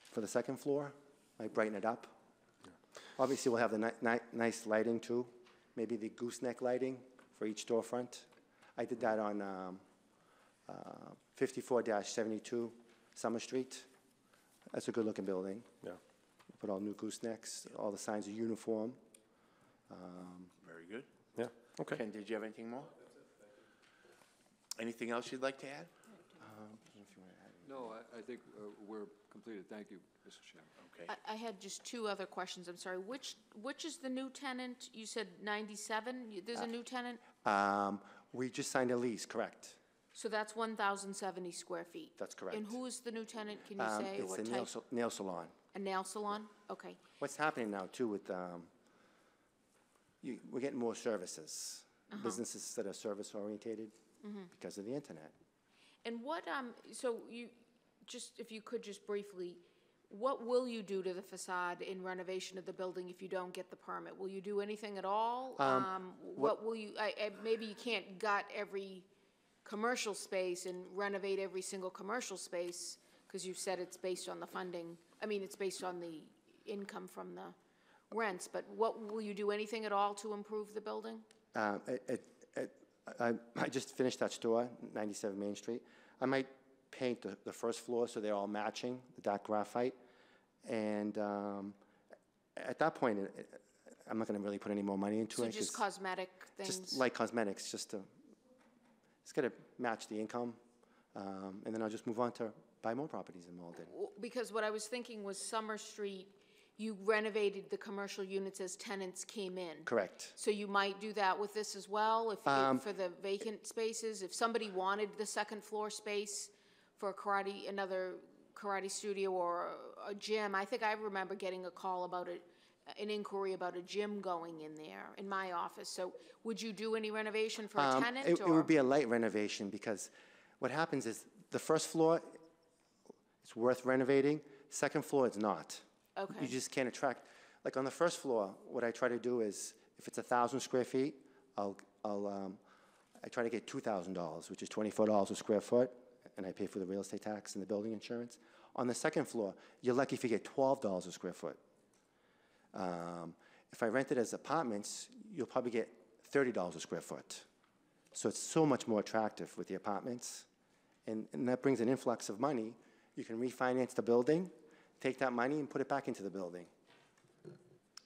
for the second floor, might brighten it up. Obviously, we'll have the nice lighting too. Maybe the gooseneck lighting for each storefront. I did that on 54-72 Summer Street. That's a good-looking building. Yeah. Put all new goosenecks. All the signs are uniform. Very good. Yeah, okay. Ken, did you have anything more? Anything else you'd like to add? No, I think we're completed. Thank you, Mr. Chairman. Okay. I had just two other questions, I'm sorry. Which is the new tenant? You said 97? There's a new tenant? We just signed a lease, correct? So that's 1,070 square feet? That's correct. And who is the new tenant, can you say? It's What a type? nail salon. A nail salon? Okay. What's happening now, too, with, we're getting more services, businesses that are service-orientated because of the internet. And what, so you, just, if you could just briefly, what will you do to the facade in renovation of the building if you don't get the permit? Will you do anything at all? What will you, maybe you can't gut every commercial space and renovate every single commercial space, because you've said it's based on the funding, it's based on the income from the rents, but will you do anything at all to improve the building? I just finished that store, 97 Main Street. I might paint the first floor so they're all matching, the dark graphite. And at that point, I'm not going to really put any more money into it. So just 'cause cosmetic things? Just light cosmetics, it's got to match the income. And then I'll just move on to buy more properties in Malden. Because what I was thinking was Summer Street you renovated the commercial units as tenants came in. Correct. So you might do that with this as well, if, for the vacant spaces? If somebody wanted the second floor space for a karate, another karate studio or a gym, I think I remember getting a call about an inquiry about a gym going in there in my office. So would you do any renovation for a tenant? It would be a light renovation, because what happens is the first floor, it's worth renovating. Second floor, it's not. Okay. You just can't attract. Like on the first floor, what I try to do is, if it's 1,000 square feet, I try to get $2,000, which is $24 a square foot, and I pay for the real estate tax and the building insurance. On the second floor, you're lucky if you get $12 a square foot. If I rent it as apartments, you'll probably get $30 a square foot. So it's so much more attractive with the apartments, and that brings an influx of money. You can refinance the building, take that money and put it back into the building.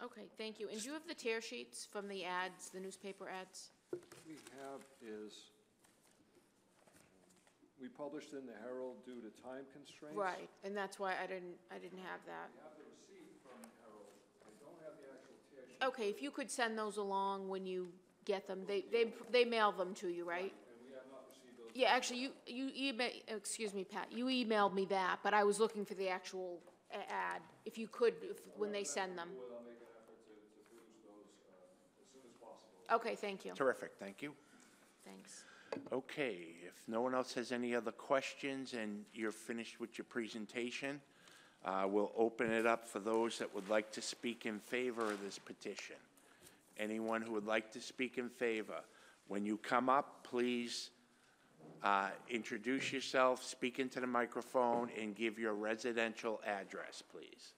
Okay, thank you. And do you have the tear sheets from the ads, the newspaper ads? We have is, we published in the Herald due to time constraints. Right, and that's why I didn't have that. We have the receipt from the Herald. I don't have the actual tear sheet. Okay, if you could send those along when you get them, they mail them to you, right? And we have not received those. Yeah, actually, you email, excuse me, Pat, you emailed me that, but I was looking for the actual ad. If you could, when they send them. I'll make an effort to produce those as soon as possible. Okay, thank you. Terrific, thank you. Thanks. Okay, if no one else has any other questions and you're finished with your presentation, we'll open it up for those that would like to speak in favor of this petition. Anyone who would like to speak in favor, when you come up, please introduce yourself, speak into the microphone, and give your residential address, please.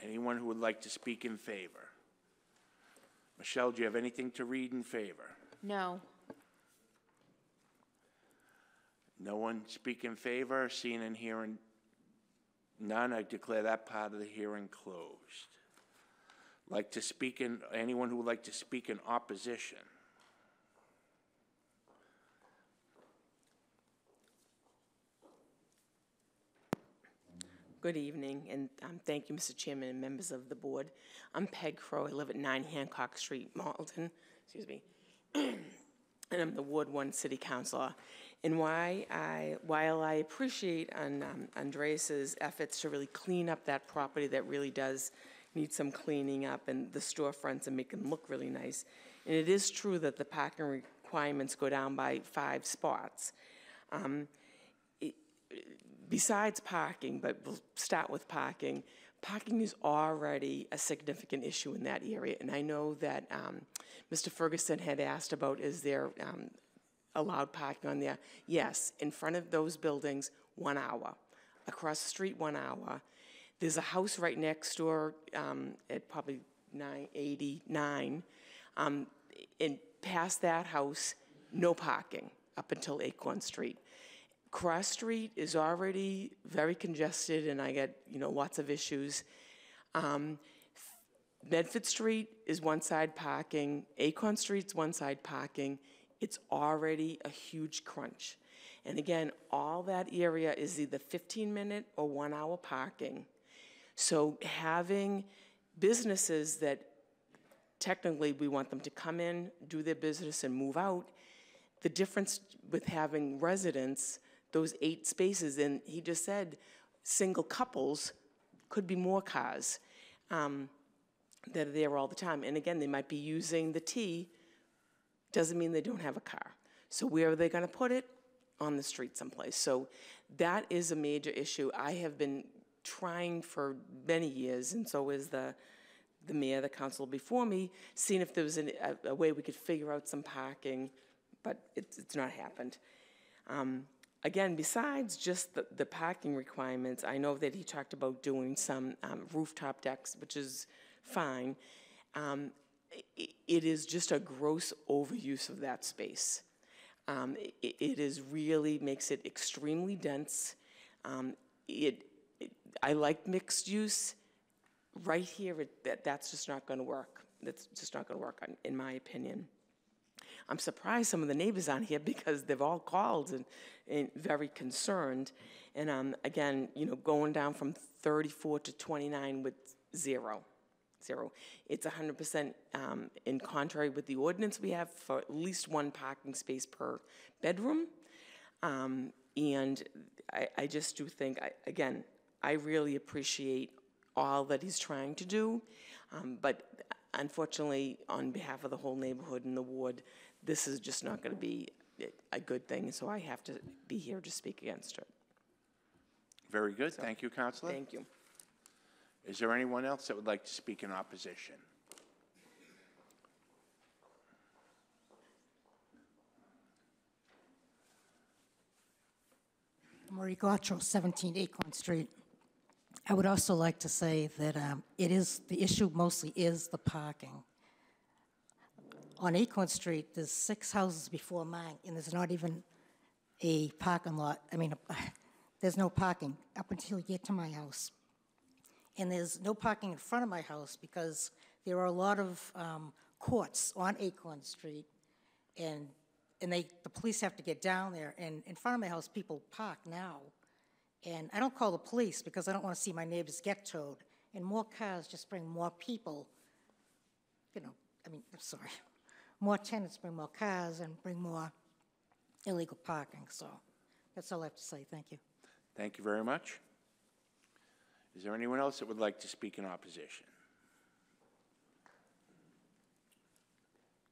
Anyone who would like to speak in favor? Michelle, do you have anything to read in favor? No. No one speak in favor? Seeing and hearing none, I declare that part of the hearing closed. Like to speak in, anyone who would like to speak in opposition? Good evening, and thank you, Mr. Chairman and members of the board. I'm Peg Crow. I live at 9 Hancock Street, Malden, excuse me, and I'm the Ward 1 City Councilor. And while I appreciate Andreas's efforts to really clean up that property that really does need some cleaning up, and the storefronts and make them look really nice, and it is true that the parking requirements go down by 5 spots. Besides parking, but we'll start with parking, parking is already a significant issue in that area. And I know that Mr. Ferguson had asked about, is there allowed parking on there? Yes, in front of those buildings, 1 hour. Across the street, 1 hour. There's a house right next door at probably 989. And past that house, no parking up until Acorn Street. Cross Street is already very congested, and I get, lots of issues. Medford Street is one-side parking. Acorn Street's one-side parking. It's already a huge crunch. And again, all that area is either 15-minute or 1-hour parking. So having businesses that technically we want them to come in, do their business, and move out, the difference with having residents, those 8 spaces, and he just said single couples could be more cars that are there all the time. And again, they might be using the T, doesn't mean they don't have a car. So where are they going to put it? On the street someplace. So that is a major issue. I have been trying for many years, and so is the mayor, the council before me, seeing if there was a way we could figure out some parking, but it's not happened. Again, besides just the parking requirements, I know that he talked about doing some rooftop decks, which is fine. It is just a gross overuse of that space. It is really makes it extremely dense. I like mixed use. Right here, that's just not going to work. That's just not going to work, in my opinion. I'm surprised some of the neighbors aren't here because they've all called and very concerned. And again, going down from 34 to 29 with zero. It's 100% in contrary with the ordinance we have for at least one parking space per bedroom. And I just do think, again, I really appreciate all that he's trying to do. But unfortunately, on behalf of the whole neighborhood and the ward, this is just not going to be a good thing. So I have to be here to speak against it. Very good. Thank you, Counselor. Thank you. Is there anyone else that would like to speak in opposition? Marie Gautreau, 17 Acorn Street. I would also like to say that the issue mostly is the parking. On Acorn Street, there's 6 houses before mine, and there's not even a parking lot. I mean, there's no parking up until you get to my house. And there's no parking in front of my house because there are a lot of courts on Acorn Street, and the police have to get down there. And in front of my house, people park now. And I don't call the police because I don't want to see my neighbors get towed. And more cars just bring more people, I'm sorry. More tenants bring more cars and bring more illegal parking. So that's all I have to say. Thank you. Thank you very much. Is there anyone else that would like to speak in opposition?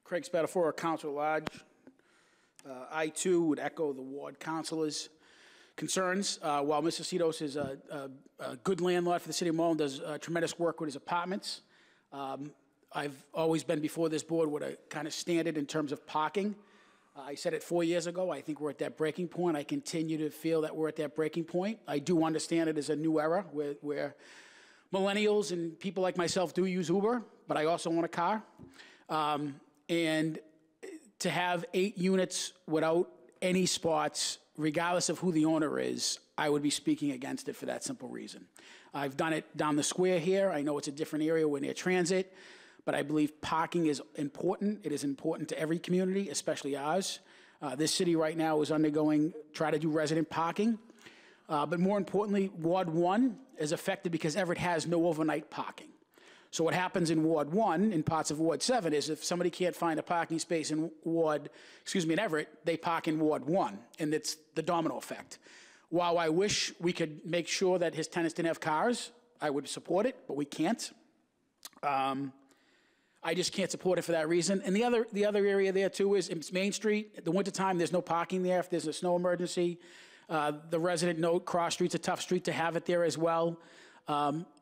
Craig Spadafora, Council at Large. I, too, would echo the ward councilor's concerns. While Mr. Cetos is a good landlord for the city of Malden, does tremendous work with his apartments. I've always been before this board with a kind of standard in terms of parking. I said it 4 years ago. I think we're at that breaking point. I continue to feel that we're at that breaking point. I do understand it is a new era where millennials and people like myself do use Uber, but I also want a car. And to have 8 units without any spots, regardless of who the owner is, I would be speaking against it for that simple reason. I've done it down the square here. I know it's a different area. We're near transit. But I believe parking is important. It is important to every community, especially ours. This city right now is try to do resident parking. But more importantly, Ward 1 is affected because Everett has no overnight parking. So what happens in Ward 1 and parts of Ward 7 is if somebody can't find a parking space in in Everett, they park in Ward 1, and it's the domino effect. While I wish we could make sure that his tenants didn't have cars, I would support it, but we can't. I just can't support it for that reason. And the other area there too is it's Main Street. At the wintertime, there's no parking there if there's a snow emergency. The resident note, Cross Street's a tough street to have it there as well.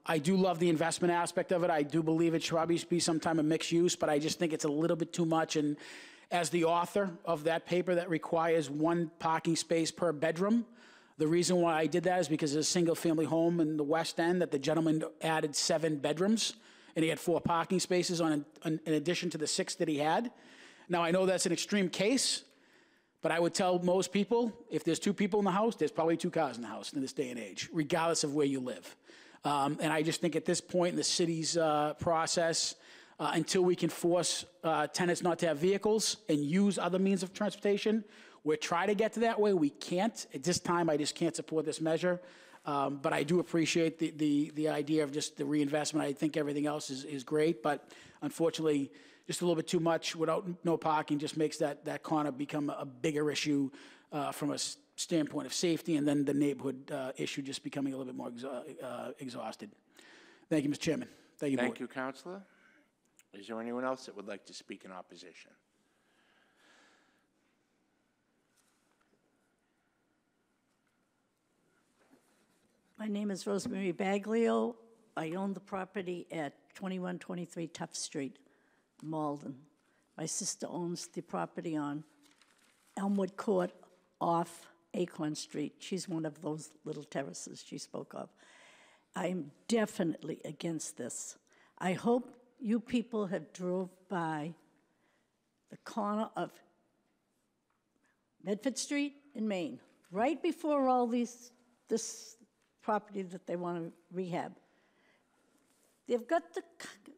I do love the investment aspect of it. I do believe it should probably be some time of mixed use, but I just think it's a little bit too much. And as the author of that paper that requires 1 parking space per bedroom, the reason why I did that is because there's a single family home in the West End that the gentleman added 7 bedrooms. And he had 4 parking spaces in addition to the 6 that he had. Now, I know that's an extreme case, but I would tell most people, if there's 2 people in the house, there's probably 2 cars in the house in this day and age, regardless of where you live. And I just think at this point in the city's process, until we can force tenants not to have vehicles and use other means of transportation, we're trying to get to that way. We can't. At this time, I just can't support this measure. But I do appreciate the idea of just the reinvestment. I think everything else is great, but unfortunately, just a little bit too much without no parking just makes that corner become a bigger issue from a standpoint of safety, and then the neighborhood issue just becoming a little bit more exhausted. Thank you, Mr. Chairman. Thank you, Thank you, Councilor. Is there anyone else that would like to speak in opposition? My name is Rosemary Baglio. I own the property at 2123 Tuff Street, Malden. My sister owns the property on Elmwood Court off Acorn Street. She's one of those little terraces she spoke of. I'm definitely against this. I hope you people have drove by the corner of Medford Street in Maine, right before all this property that they want to rehab. They've got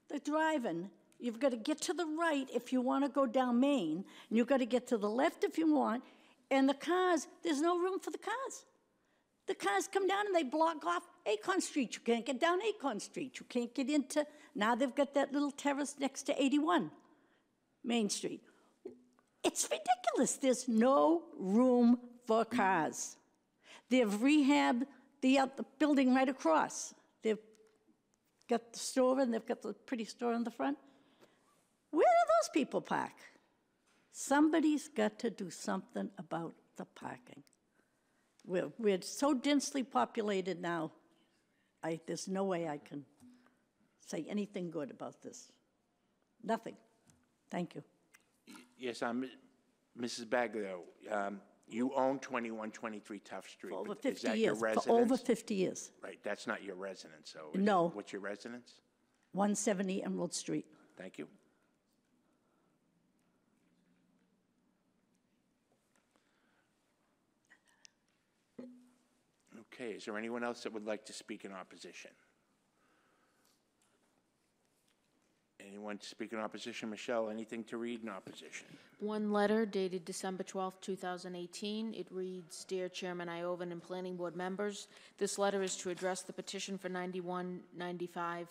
the drive-in. You've got to get to the right if you want to go down Main, and you've got to get to the left if you want, and the cars, there's no room for the cars. The cars come down and they block off Acorn Street. You can't get down Acorn Street. You can't get into, now they've got that little terrace next to 81 Main Street. It's ridiculous. There's no room for cars. They've rehabbed the building right across. They've got the store and they've got the pretty store in the front. Where do those people park? Somebody's got to do something about the parking. We're so densely populated now, there's no way I can say anything good about this. Nothing. Thank you. Yes, Mrs. Baglio, you own 2123 Tough Street. For over but is 50 that years. your residence? For over 50 years. Right, that's not your residence, so. No. What's your residence? 170 Emerald Street. Thank you. Okay, is there anyone else that would like to speak in opposition? Anyone to speak in opposition? Michelle, anything to read in opposition? One letter dated December 12, 2018. It reads, Dear Chairman Iovan and Planning Board members, this letter is to address the petition for 91, 95,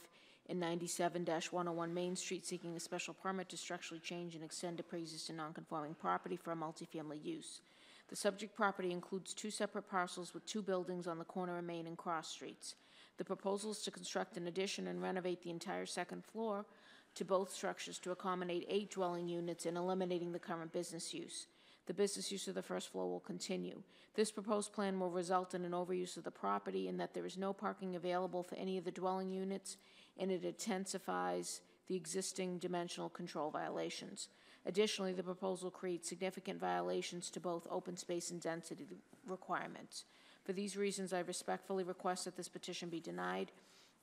and 97-101 Main Street seeking a special permit to structurally change and extend a pre-existing non-conforming property for a multifamily use. The subject property includes 2 separate parcels with 2 buildings on the corner of Main and Cross Streets. The proposal is to construct an addition and renovate the entire second floor to both structures to accommodate 8 dwelling units and eliminating the current business use. The business use of the first floor will continue. This proposed plan will result in an overuse of the property in that there is no parking available for any of the dwelling units, and it intensifies the existing dimensional control violations. Additionally, the proposal creates significant violations to both open space and density requirements. For these reasons, I respectfully request that this petition be denied.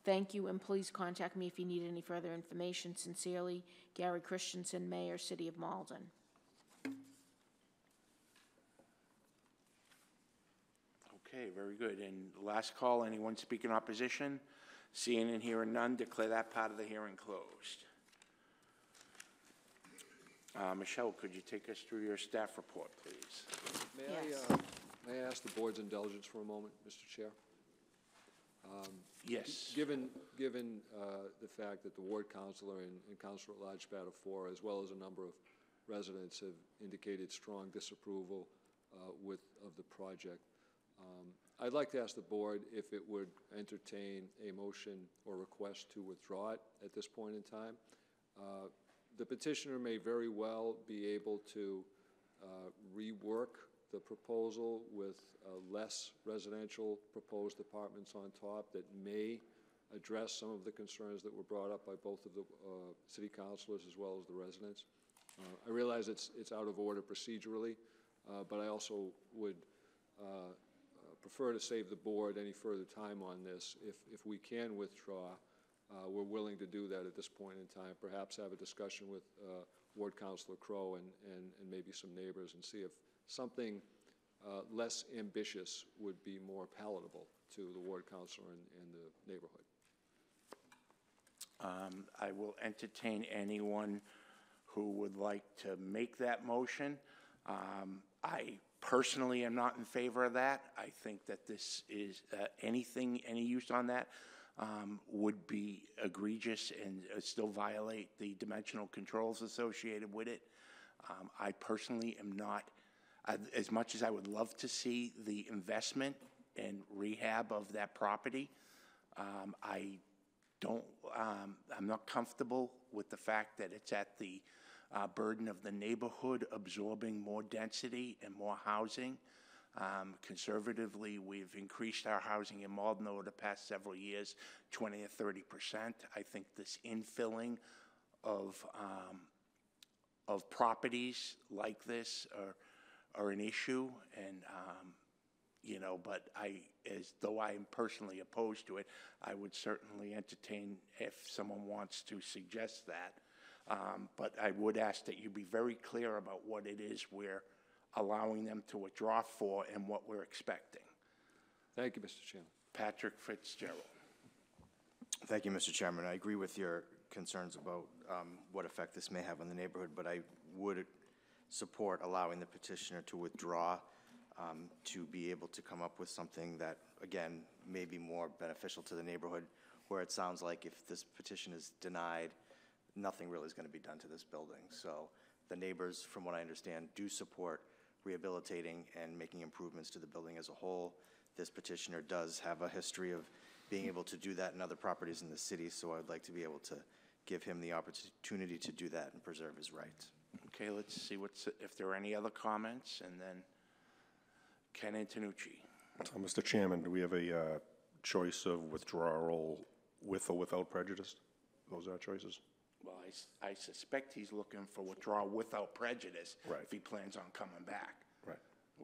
Thank you, and please contact me if you need any further information. Sincerely, Gary Christensen, Mayor, City of Malden. Okay, very good. And last call, anyone speak in opposition? Seeing and hearing none, declare that part of the hearing closed. Michelle, could you take us through your staff report, please? May I ask the board's indulgence for a moment, Mr. Chair? Yes. Given the fact that the ward councilor and councilor at large Spatter 4, as well as a number of residents, have indicated strong disapproval of the project, I'd like to ask the board if it would entertain a motion or request to withdraw it at this point in time. The petitioner may very well be able to rework the proposal with less residential proposed apartments on top that may address some of the concerns that were brought up by both of the city councilors as well as the residents. I realize it's out of order procedurally, but I also would prefer to save the board any further time on this. If we can withdraw, we're willing to do that at this point in time. Perhaps have a discussion with Ward Councilor Crow and maybe some neighbors and see if something less ambitious would be more palatable to the Ward Councilor and the neighborhood. I will entertain anyone who would like to make that motion. I personally am not in favor of that. I think that this is any use on that would be egregious and still violate the dimensional controls associated with it. I personally am not, as much as I would love to see the investment and rehab of that property, I'm not comfortable with the fact that it's at the burden of the neighborhood absorbing more density and more housing. Conservatively, we've increased our housing in Malden over the past several years, 20 or 30%. I think this infilling of properties like this are an issue, and but as though I am personally opposed to it, I would certainly entertain if someone wants to suggest that. But I would ask that you be very clear about what it is we're allowing them to withdraw for and what we're expecting. Thank you, Mr. Chairman. Patrick Fitzgerald. Thank you, Mr. Chairman. I agree with your concerns about what effect this may have on the neighborhood, but I would support allowing the petitioner to withdraw to be able to come up with something that, again, may be more beneficial to the neighborhood, where it sounds like if this petition is denied, nothing really is going to be done to this building. So the neighbors, from what I understand, do support rehabilitating and making improvements to the building as a whole. This petitioner does have a history of being able to do that in other properties in the city, so I'd like to be able to give him the opportunity to do that and preserve his rights. Okay, let's see if there are any other comments, and then Ken Antonucci. Mr. Chairman, do we have a choice of withdrawal with or without prejudice? Those are our choices. Well, I suspect he's looking for withdrawal without prejudice. Right. If he plans on coming back. Right.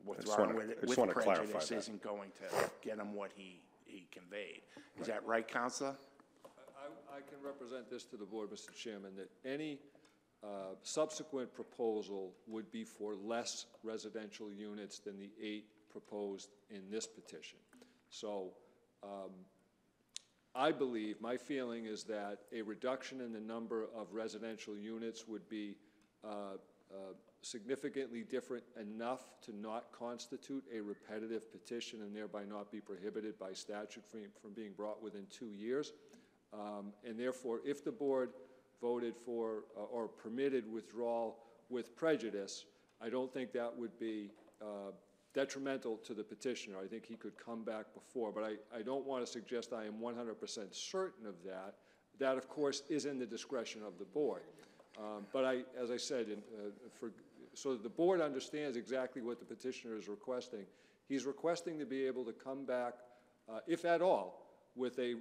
Withdrawing with clarify prejudice that. isn't going to get him what he conveyed. Is that right, Counselor? I can represent this to the board, Mr. Chairman, that any subsequent proposal would be for less residential units than the 8 proposed in this petition. So I believe, my feeling is that a reduction in the number of residential units would be significantly different enough to not constitute a repetitive petition and thereby not be prohibited by statute from being brought within 2 years. And therefore, if the board voted for or permitted withdrawal with prejudice, I don't think that would be detrimental to the petitioner. I think he could come back before, but I don't want to suggest I am 100% certain of that. That, of course, is in the discretion of the board. But as I said, so that the board understands exactly what the petitioner is requesting, he's requesting to be able to come back, if at all, with a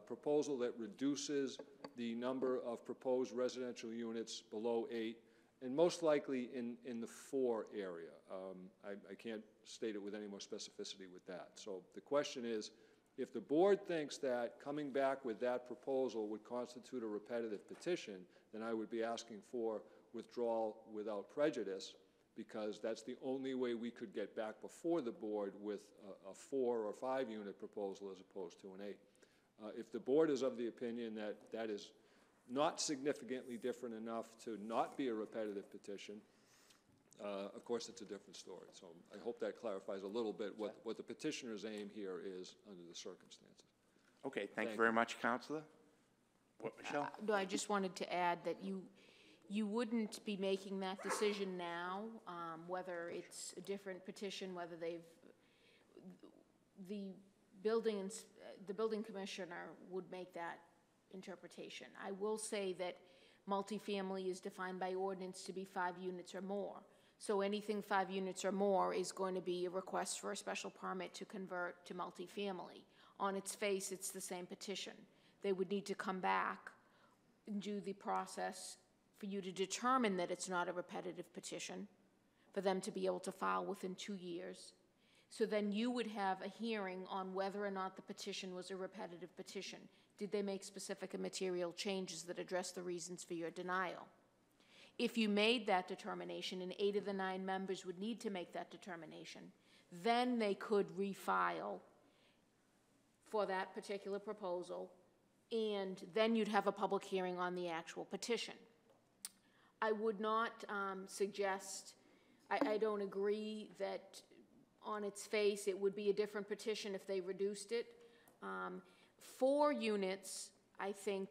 proposal that reduces the number of proposed residential units below 8, and most likely in the 4 area. I can't state it with any more specificity with that. So the question is, if the board thinks that coming back with that proposal would constitute a repetitive petition, then I would be asking for withdrawal without prejudice, because that's the only way we could get back before the board with a 4 or 5 unit proposal as opposed to an 8. If the board is of the opinion that that is not significantly different enough to not be a repetitive petition, of course it's a different story. So I hope that clarifies a little bit what the petitioner's aim here is under the circumstances. Okay, thank you very much, Counselor. What, Michelle? No, I just wanted to add that you wouldn't be making that decision now, whether it's a different petition, whether the building commissioner would make that interpretation. I will say that multifamily is defined by ordinance to be 5 units or more. So anything 5 units or more is going to be a request for a special permit to convert to multifamily. On its face, it's the same petition. They would need to come back and do the process for you to determine that it's not a repetitive petition, for them to be able to file within 2 years. So then you would have a hearing on whether or not the petition was a repetitive petition. Did they make specific and material changes that address the reasons for your denial? If you made that determination, and 8 of the 9 members would need to make that determination, then they could refile for that particular proposal, and then you'd have a public hearing on the actual petition. I would not suggest, I don't agree that on its face it would be a different petition if they reduced it. 4 units, I think,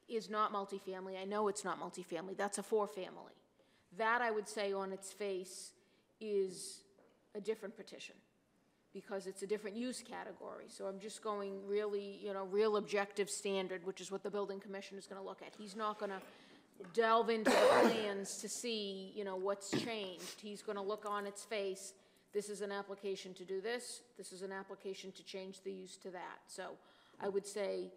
is not multifamily. I know it's not multifamily. That's a 4-family. That, I would say, on its face is a different petition because it's a different use category. So I'm just going really, real objective standard, which is what the building commissioner is going to look at. He's not going to delve into the plans to see, what's changed. He's going to look on its face. This is an application to do this. This is an application to change the use to that. So I would say,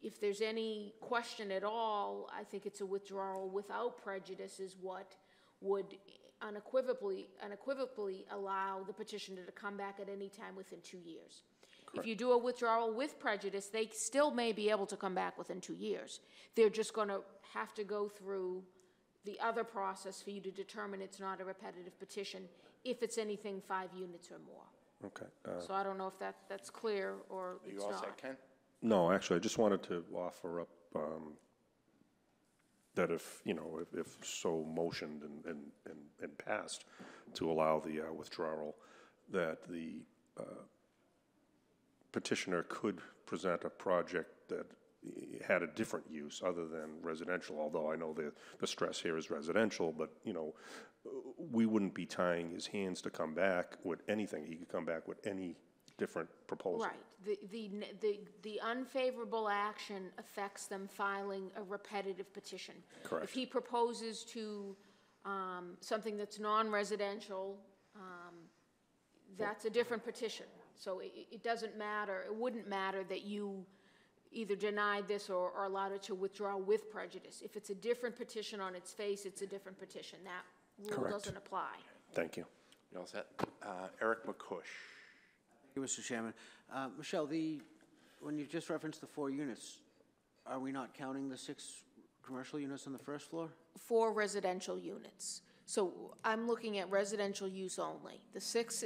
if there's any question at all, I think it's a withdrawal without prejudice is what would unequivocally allow the petitioner to come back at any time within 2 years. Correct. If you do a withdrawal with prejudice, they still may be able to come back within 2 years. They're just going to have to go through the other process for you to determine it's not a repetitive petition if it's anything 5 units or more. Okay. So I don't know if that's clear or it's not. You all set, Ken? No, actually, I just wanted to offer up that if so motioned and passed, to allow the withdrawal, that the petitioner could present a project that had a different use other than residential, although I know the stress here is residential, but, you know, we wouldn't be tying his hands to come back with anything. He could come back with any different proposal. Right. The unfavorable action affects them filing a repetitive petition. Correct. If he proposes to something that's non-residential, that's a different petition. So it doesn't matter, it wouldn't matter that you either denied this or allowed it to withdraw with prejudice. If it's a different petition on its face, it's a different petition. That rule Correct. doesn't apply. Thank you. You all set? Eric McCush. Thank you, Mr. Chairman. Michelle, when you just referenced the 4 units, are we not counting the 6 commercial units on the first floor? 4 residential units. So I'm looking at residential use only. The 6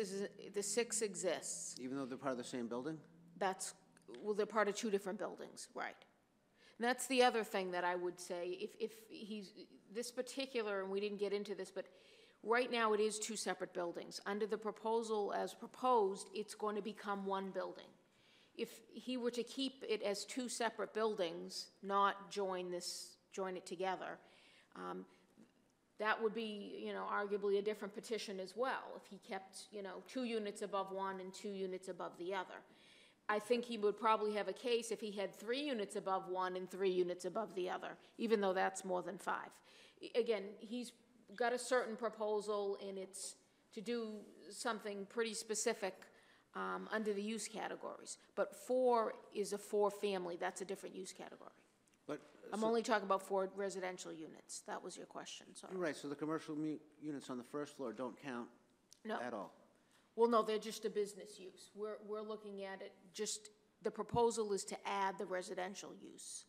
exists. Even though they're part of the same building? Well, they're part of 2 different buildings, right. And that's the other thing that I would say, if he's, this particular, and we didn't get into this, but right now it is 2 separate buildings. Under the proposal as proposed, it's going to become 1 building. If he were to keep it as 2 separate buildings, not join it together, that would be, you know, arguably a different petition as well, if he kept, you know, 2 units above one and 2 units above the other. I think he would probably have a case if he had 3 units above one and 3 units above the other, even though that's more than 5. Again, he's got a certain proposal, and it's to do something pretty specific under the use categories. But 4 is a 4-family, that's a different use category. But I'm only talking about 4 residential units. That was your question, sorry. Right, so the commercial units on the first floor don't count No. at all? Well, no, they're just a business use. We're looking at it, just, the proposal is to add the residential use,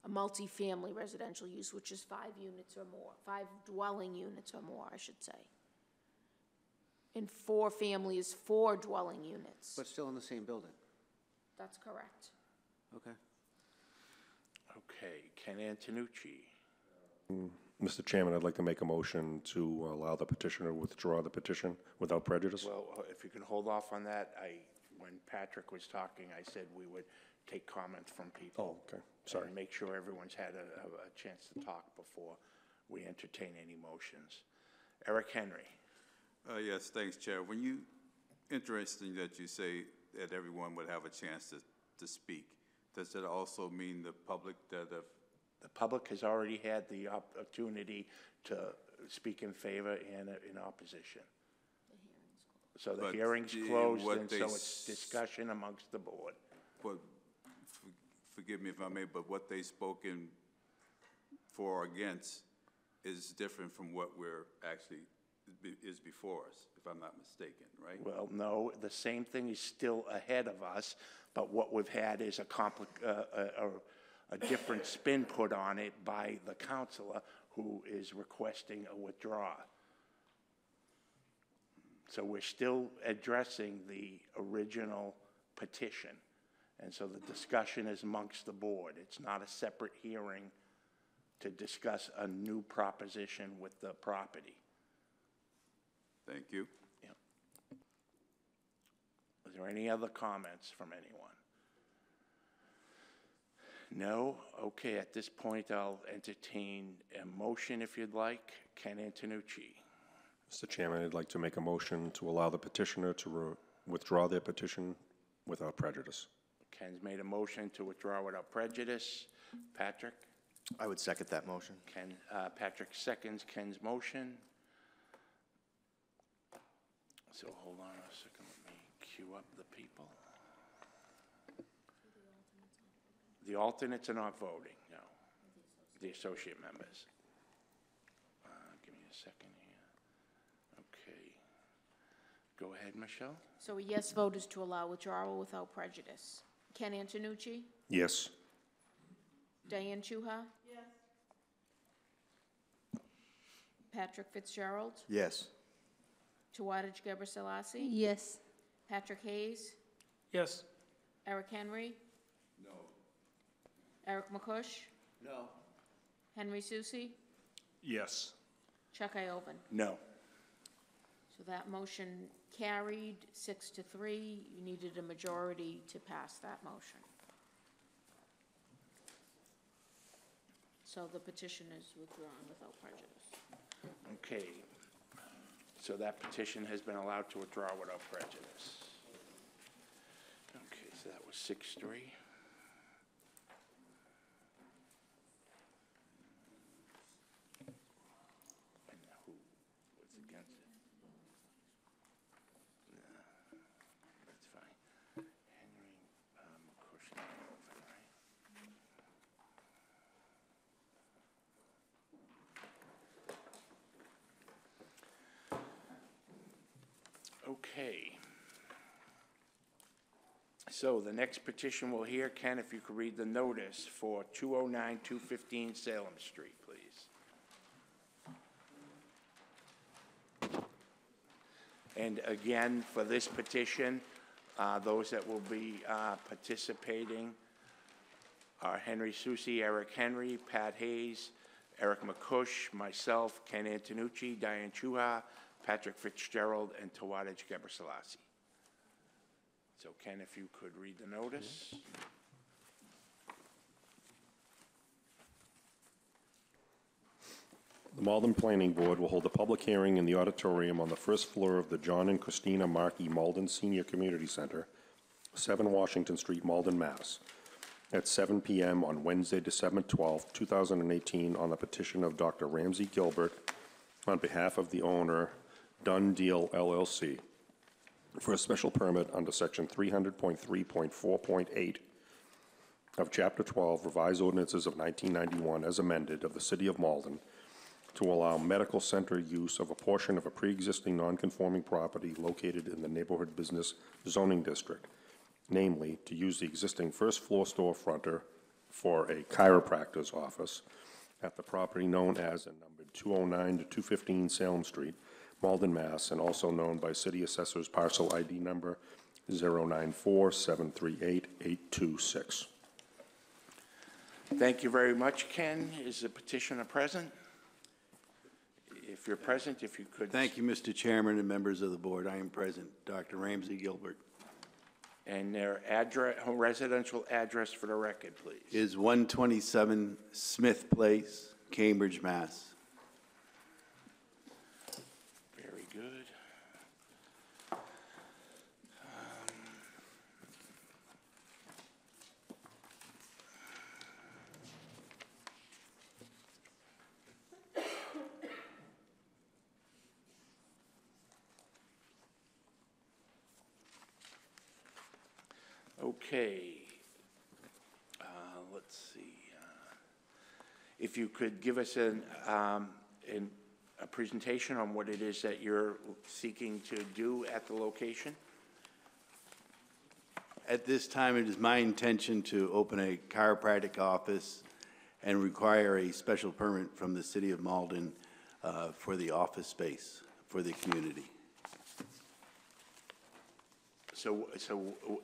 a multifamily residential use, which is 5 units or more, 5 dwelling units or more, I should say. And 4 family is 4 dwelling units. But still in the same building? That's correct. Okay. Okay, Ken Antonucci. Mr. Chairman, I'd like to make a motion to allow the petitioner to withdraw the petition without prejudice. Well, if you can hold off on that, when Patrick was talking, I said we would take comments from people. Oh, okay, sorry. And make sure everyone's had a chance to talk before we entertain any motions. Eric Henry. Yes, thanks, Chair. Interesting that you say that everyone would have a chance to speak. Does that also mean the public, The public has already had the opportunity to speak in favor and in opposition. So the hearing's closed, and so it's discussion amongst the board. But forgive me if I may, but what they spoken for or against is different from what is before us, if I'm not mistaken, right? Well, no, the same thing is still ahead of us, but what we've had is a different spin put on it by the counselor who is requesting a withdrawal. So we're still addressing the original petition. And so the discussion is amongst the board. It's not a separate hearing to discuss a new proposition with the property. Thank you. Yeah. Is there any other comments from anyone? No? Okay, at this point, I'll entertain a motion if you'd like. Ken Antonucci. Mr. Chairman, I'd like to make a motion to allow the petitioner to withdraw their petition without prejudice. Ken's made a motion to withdraw without prejudice. Patrick? I would second that motion. Patrick seconds Ken's motion. So hold on a second, let me queue up the people. The alternates are not voting, no. The associate members. Give me a second here. Okay. Go ahead, Michelle. So a yes vote is to allow withdrawal without prejudice. Ken Antonucci? Yes. Diane Chuha? Yes. Patrick Fitzgerald? Yes. Tawadej Gebrselassie? Yes. Patrick Hayes? Yes. Eric Henry? No. Eric McCush? No. Henry Susi? Yes. Chuck Ioven? No. So that motion carried 6-3. You needed a majority to pass that motion. So the petition is withdrawn without prejudice. Okay. So that petition has been allowed to withdraw without prejudice. Okay, so that was 6-3. And who was against it? No, that's fine. Henry McCushing, right? Okay. So the next petition we'll hear, Ken, if you could read the notice for 209-215 Salem Street, please. And again, for this petition, those that will be participating are Henry Susi, Eric Henry, Pat Hayes, Eric McCush, myself, Ken Antonucci, Diane Chuha, Patrick Fitzgerald, and Tawadej Gebrselassie. So Ken, if you could read the notice. The Malden Planning Board will hold a public hearing in the auditorium on the first floor of the John and Christina Markey Malden Senior Community Center, 7 Washington Street, Malden, Mass., at 7 p.m. on Wednesday, December 12, 2018, on the petition of Dr. Ramsey Gilbert on behalf of the owner, Done Deal LLC, for a special permit under Section 300.3.4.8 of Chapter 12 Revised Ordinances of 1991 as amended of the City of Malden to allow medical center use of a portion of a pre-existing non-conforming property located in the neighborhood business zoning district, namely to use the existing first-floor storefronter for a chiropractor's office at the property known as and numbered 209-215 Salem Street, Malden, Mass., and also known by City Assessor's Parcel ID number 094738826. Thank you very much, Ken. Is the petitioner present? If you're present, if you could. Thank you, Mr. Chairman and members of the board. I am present. Dr. Ramsey Gilbert. And their address, residential address for the record, please. Is 127 Smith Place, Cambridge, Mass. Very good. Okay. Let's see. If you could give us a presentation on what it is that you're seeking to do at the location. At this time, it is my intention to open a chiropractic office and require a special permit from the City of Malden for the office space for the community. So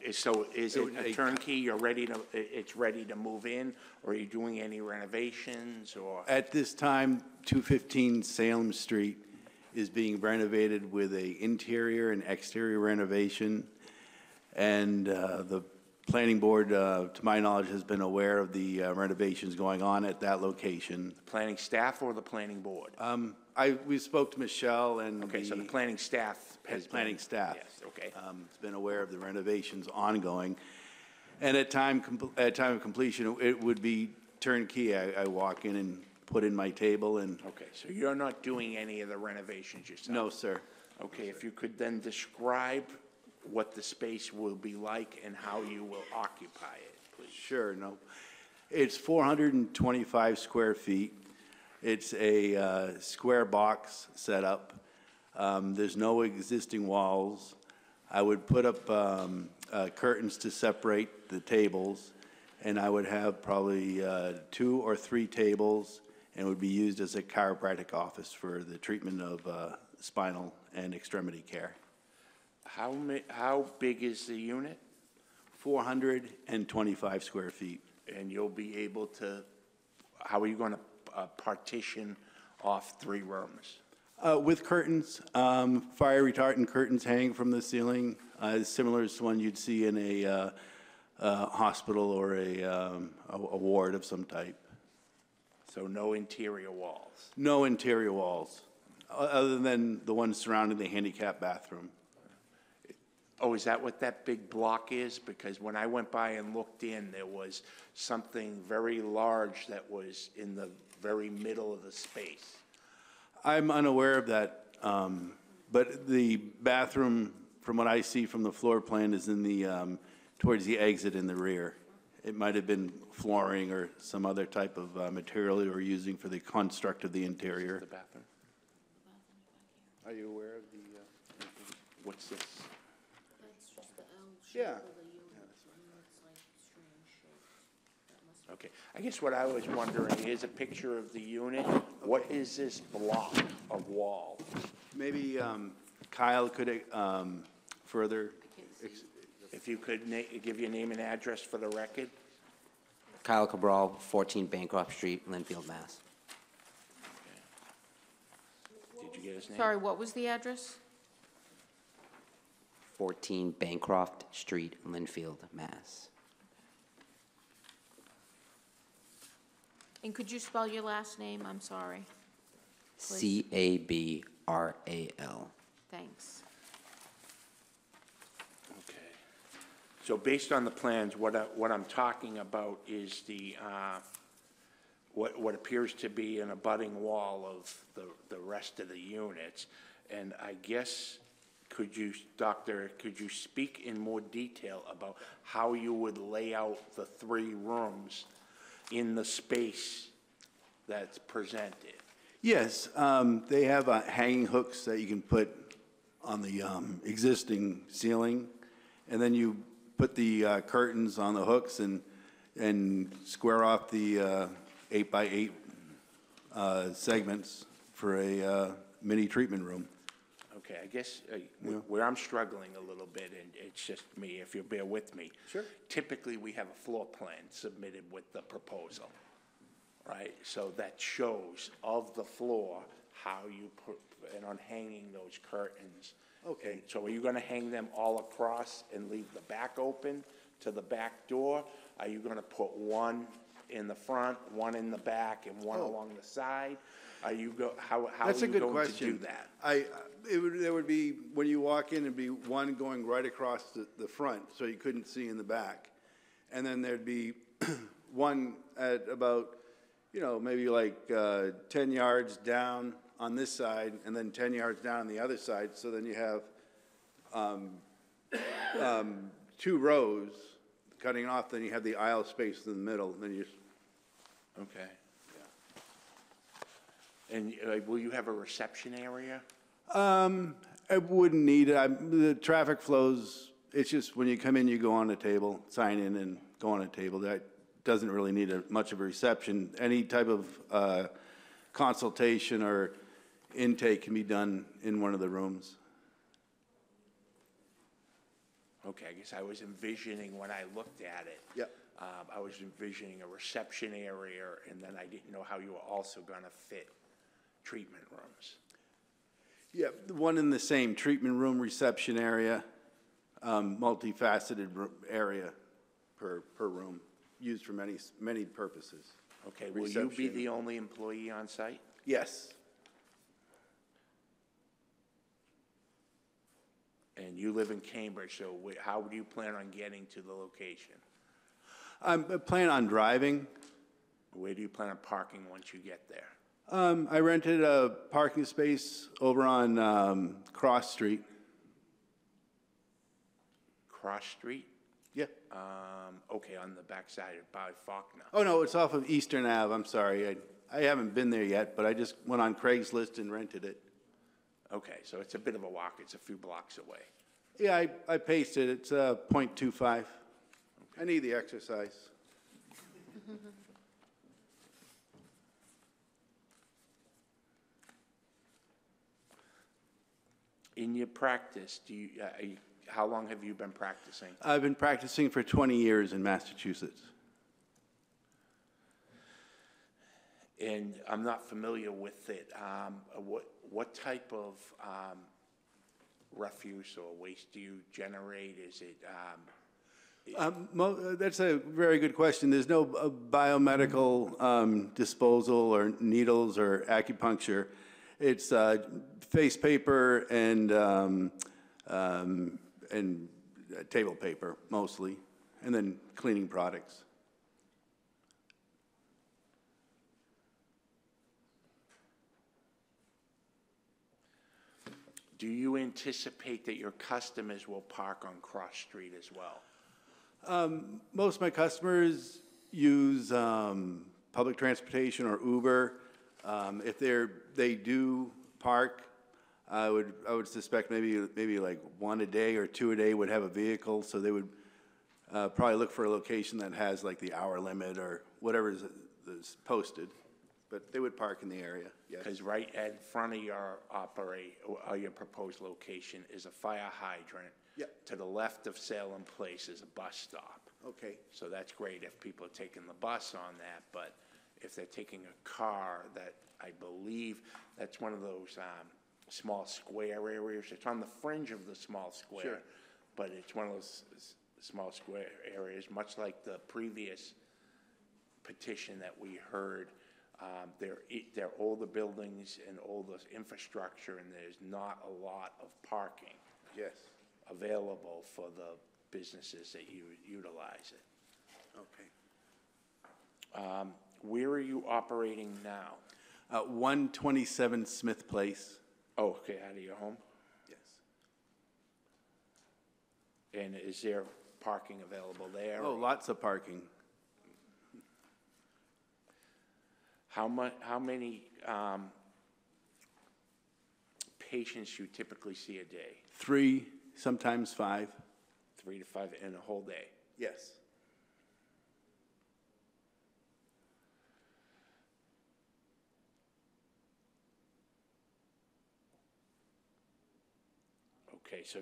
is it a turnkey? You're ready to, it's ready to move in, or are you doing any renovations, or? At this time, 215 Salem Street is being renovated with a interior and exterior renovation. And the planning board, to my knowledge, has been aware of the renovations going on at that location. The planning staff or the planning board? We spoke to Michelle and. Okay, so the planning staff has planning staff. Yes, okay. Has been aware of the renovations ongoing. And at time of completion, it would be turnkey. I walk in and put in my table and. Okay, so you're not doing any of the renovations yourself? No, sir. Okay, if you could then describe what the space will be like and how you will occupy it, please. Sure, no. It's 425 square feet. It's a square box setup. There's no existing walls. I would put up curtains to separate the tables, and I would have probably 2 or 3 tables, and would be used as a chiropractic office for the treatment of spinal and extremity care. How big is the unit? 425 square feet. And you'll be able to, how are you going to partition off 3 rooms? With curtains, fire retardant curtains hang from the ceiling, similar to one you'd see in a hospital or a ward of some type. So no interior walls? No interior walls, other than the ones surrounding the handicap bathroom. Oh, is that what that big block is? Because when I went by and looked in, there was something very large that was in the very middle of the space. I'm unaware of that, but the bathroom, from what I see from the floor plan, is in the, towards the exit in the rear. It might have been flooring or some other type of material they were using for the construct of the interior. The bathroom? Are you aware of the, what's this? That's just the L shape Yeah. of the unit, and it's like strange shapes. That must Okay, I guess what I was wondering, here's a picture of the unit. What is this block of wall? Maybe Kyle could further. If you could give your name and address for the record? Kyle Cabral, 14 Bancroft Street, Linfield, Mass. Did you get his name? Sorry, what was the address? 14 Bancroft Street, Linfield, Mass. And could you spell your last name? I'm sorry. Please. C-A-B-R-A-L. Thanks. Okay. So based on the plans, what I'm talking about is the, what appears to be an abutting wall of the rest of the units. And I guess, Doctor, could you speak in more detail about how you would lay out the 3 rooms in the space that's presented? Yes, they have hanging hooks that you can put on the existing ceiling, and then you put the curtains on the hooks and square off the 8x8 segments for a mini treatment room. Okay, I guess where I'm struggling a little bit, and it's just me, if you'll bear with me. Sure. Typically, we have a floor plan submitted with the proposal, right? So that shows of the floor how you put, and on hanging those curtains. Okay. And so are you gonna hang them all across and leave the back open to the back door? Are you gonna put one in the front, one in the back, and one along the side? Are you how That's are a you good going question. to do that? There would be, when you walk in, it'd be one going right across the front, so you couldn't see in the back. And then there'd be one at about, maybe like 10 yards down on this side, and then 10 yards down on the other side. So then you have 2 rows cutting off, then you have the aisle space in the middle, and then you. Okay. And will you have a reception area? I wouldn't need it. The traffic flows, it's just when you come in, you go on a table, sign in and go on a table. That doesn't really need much of a reception. Any type of consultation or intake can be done in one of the rooms. Okay, I guess I was envisioning when I looked at it. Yep. I was envisioning a reception area, and then I didn't know how you were also gonna fit treatment rooms. Yeah, the one in the same treatment room, reception area, multifaceted area per room, used for many purposes. Okay, will you be Reception. the only employee on site? Yes. And you live in Cambridge, so how do you plan on getting to the location? I plan on driving. Where do you plan on parking once you get there? I rented a parking space over on Cross Street. Cross Street? Yeah. Okay, on the backside by Faulkner. Oh, no, it's off of Eastern Ave. I'm sorry. I haven't been there yet, but I just went on Craigslist and rented it. Okay, so it's a bit of a walk. It's a few blocks away. Yeah, I paced it. It's 0.25. Okay. I need the exercise. In your practice, how long have you been practicing? I've been practicing for 20 years in Massachusetts. And I'm not familiar with it. what type of refuse or waste do you generate? Is it, That's a very good question. There's no biomedical disposal or needles or acupuncture. It's face paper and table paper mostly, and then cleaning products. do you anticipate that your customers will park on Cross Street as well? Most of my customers use public transportation or Uber. If they do park, I would suspect maybe like one a day or two a day would have a vehicle, so they would probably look for a location that has like the hour limit or whatever is posted. But they would park in the area, yes. Because right in front of your your proposed location is a fire hydrant. Yep. To the left of Salem Place is a bus stop. Okay. So that's great if people are taking the bus on that, but if they're taking a car, that I believe that's one of those small square areas. It's on the fringe of the small square. Sure. But it's one of those small square areas, much like the previous petition that we heard. They're older buildings and older infrastructure, and there's not a lot of parking. Yes. Available for the businesses that utilize it. Okay. Where are you operating now? 127 Smith Place. Oh, okay, out of your home? Yes. And is there parking available there? Oh, lots of parking. How many patients you typically see a day? 3, sometimes 5. 3 to 5 in a whole day? Yes. Okay, so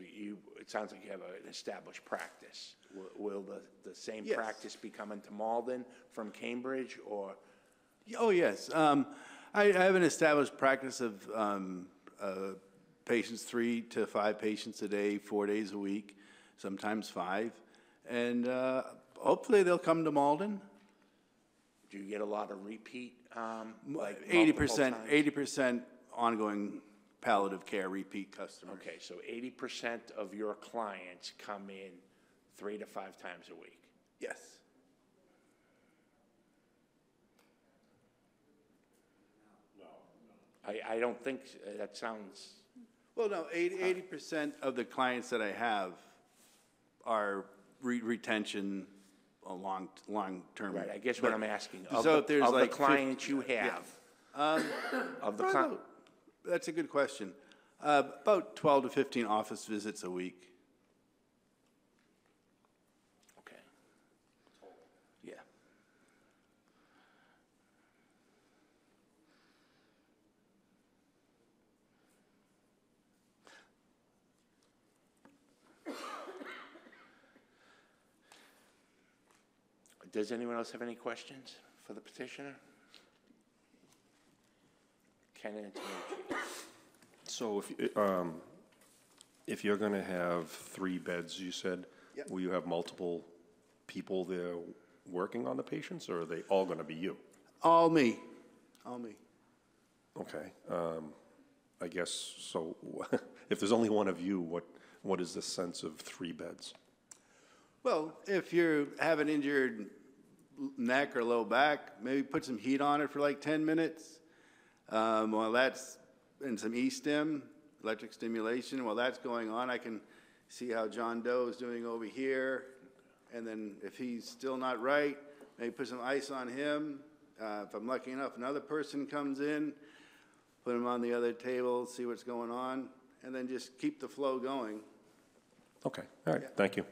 it sounds like you have an established practice. Will the same Yes. practice be coming to Malden from Cambridge, or? Oh, yes. I have an established practice of patients, 3 to 5 patients a day, 4 days a week, sometimes 5. And hopefully they'll come to Malden. Do you get a lot of repeat? 80% ongoing palliative care repeat customers. Okay, so 80% of your clients come in 3 to 5 times a week? Yes. I don't think that sounds. Well, no, 80% of the clients that I have are retention, long-term. Right, I guess what I'm asking, of So the like clients you have, of the client. That's a good question. About 12 to 15 office visits a week. Okay. Yeah. Does anyone else have any questions for the petitioner? Ken Antonucci. So if you're going to have 3 beds, you said, Yep. will you have multiple people there working on the patients, or are they all going to be you? All me. All me. Okay. I guess, so if there's only one of you, what is the sense of 3 beds? Well, if you have an injured neck or low back, maybe put some heat on it for like 10 minutes. While that's, and some E-stim, electric stimulation, while that's going on, I can see how John Doe is doing over here. And then if he's still not right, maybe put some ice on him. If I'm lucky enough, another person comes in, put him on the other table, see what's going on, and then just keep the flow going. Okay, all right, thank you.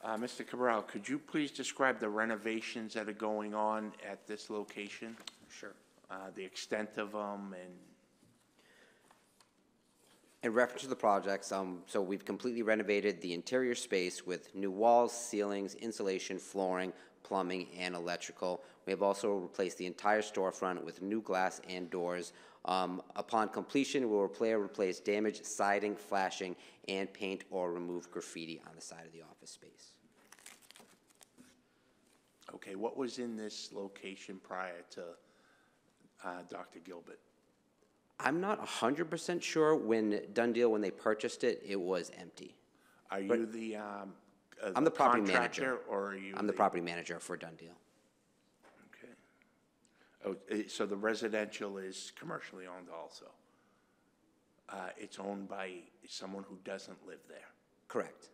Mr. Cabral, could you please describe the renovations that are going on at this location? Sure. The extent of them and. In reference to the projects, so we've completely renovated the interior space with new walls, ceilings, insulation, flooring, plumbing, and electrical. We have also replaced the entire storefront with new glass and doors. Upon completion, we will replace damaged siding, flashing, and paint or remove graffiti on the side of the office space. Okay, what was in this location prior to Dr. Gilbert? I'm not 100% sure. When when they purchased it, it was empty. Are you the I'm the property contractor, manager. or are you I'm the property manager for Dundee. Okay. Oh, so the residential is commercially owned also? It's owned by someone who doesn't live there? Correct.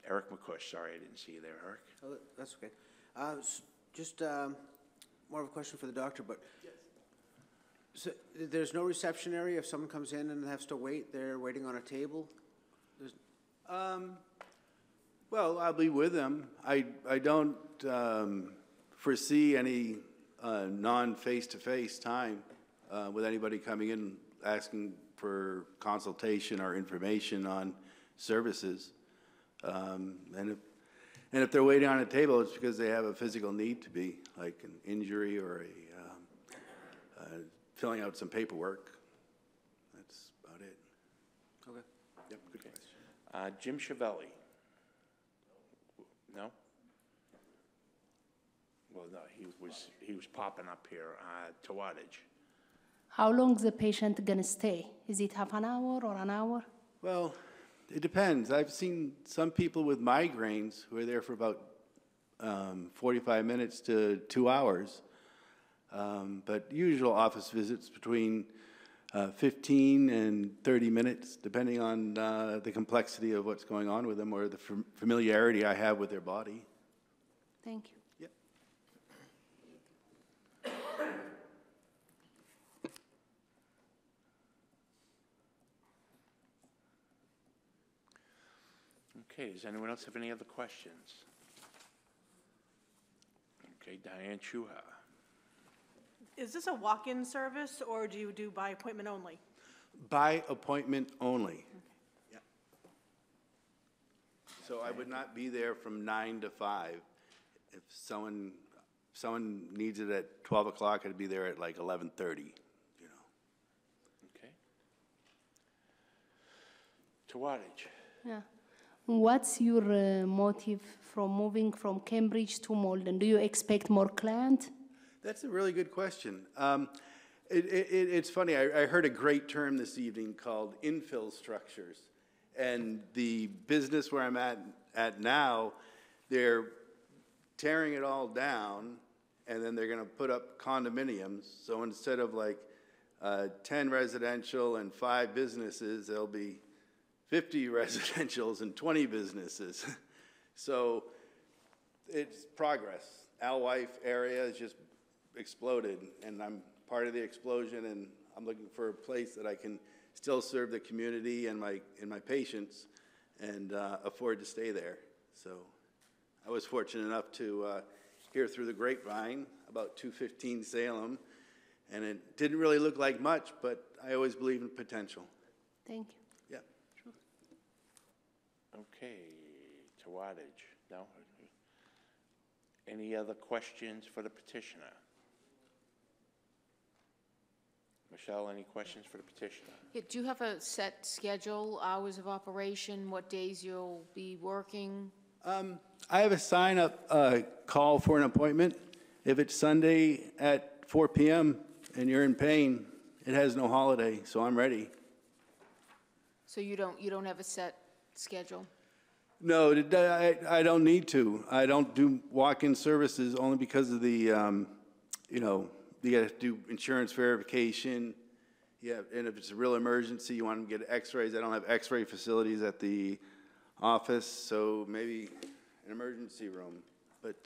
Eric McCush, sorry I didn't see you there, Eric. Oh, that's okay. Just more of a question for the doctor, but so there's no reception area if someone comes in and has to wait, they're waiting on a table? Well, I'll be with them. I don't foresee any non-face-to-face time with anybody coming in asking for consultation or information on services. And if they're waiting on a table, it's because they have a physical need to be, like an injury or filling out some paperwork. That's about it. Okay. Yep, good question. Jim Chiavelli? No? Well, no, he was popping up here. Tawadage. How long is the patient gonna stay? Is it half an hour or an hour? Well, it depends. I've seen some people with migraines who are there for about 45 minutes to 2 hours. But usual office visits between 15 and 30 minutes, depending on the complexity of what's going on with them or the familiarity I have with their body. Thank you. Yep. Okay, does anyone else have any other questions? Okay, Diane Chuha. Is this a walk-in service, or do you do by appointment only? By appointment only. Yeah. So I would not be there from 9 to 5. If someone needs it at 12 o'clock, I'd be there at like 11:30, you know. Okay. Tawadage. Yeah. What's your motive from moving from Cambridge to Malden? Do you expect more clients? That's a really good question. It's funny, I heard a great term this evening called infill structures. And the business where I'm at now, they're tearing it all down, and then they're going to put up condominiums. So instead of like 10 residential and 5 businesses, there'll be 50 residentials and 20 businesses. So it's progress. Alewife area is just exploded, and I'm part of the explosion, and I'm looking for a place that I can still serve the community and my patients and afford to stay there. So I was fortunate enough to hear through the grapevine about 215 Salem, and it didn't really look like much, but I always believe in potential. Thank you. Yeah. Okay, Tawadage. No? Any other questions for the petitioner? Michelle, any questions for the petitioner? Yeah, do you have a set schedule, hours of operation, what days you'll be working? I have a sign-up call for an appointment. If it's Sunday at 4 p.m. and you're in pain, it has no holiday, so I'm ready. So you don't have a set schedule? No, I don't need to. I don't do walk-in services only because of the, you know, you got to do insurance verification. Yeah, and if it's a real emergency, you want to get x-rays. I don't have x-ray facilities at the office, so maybe an emergency room. But,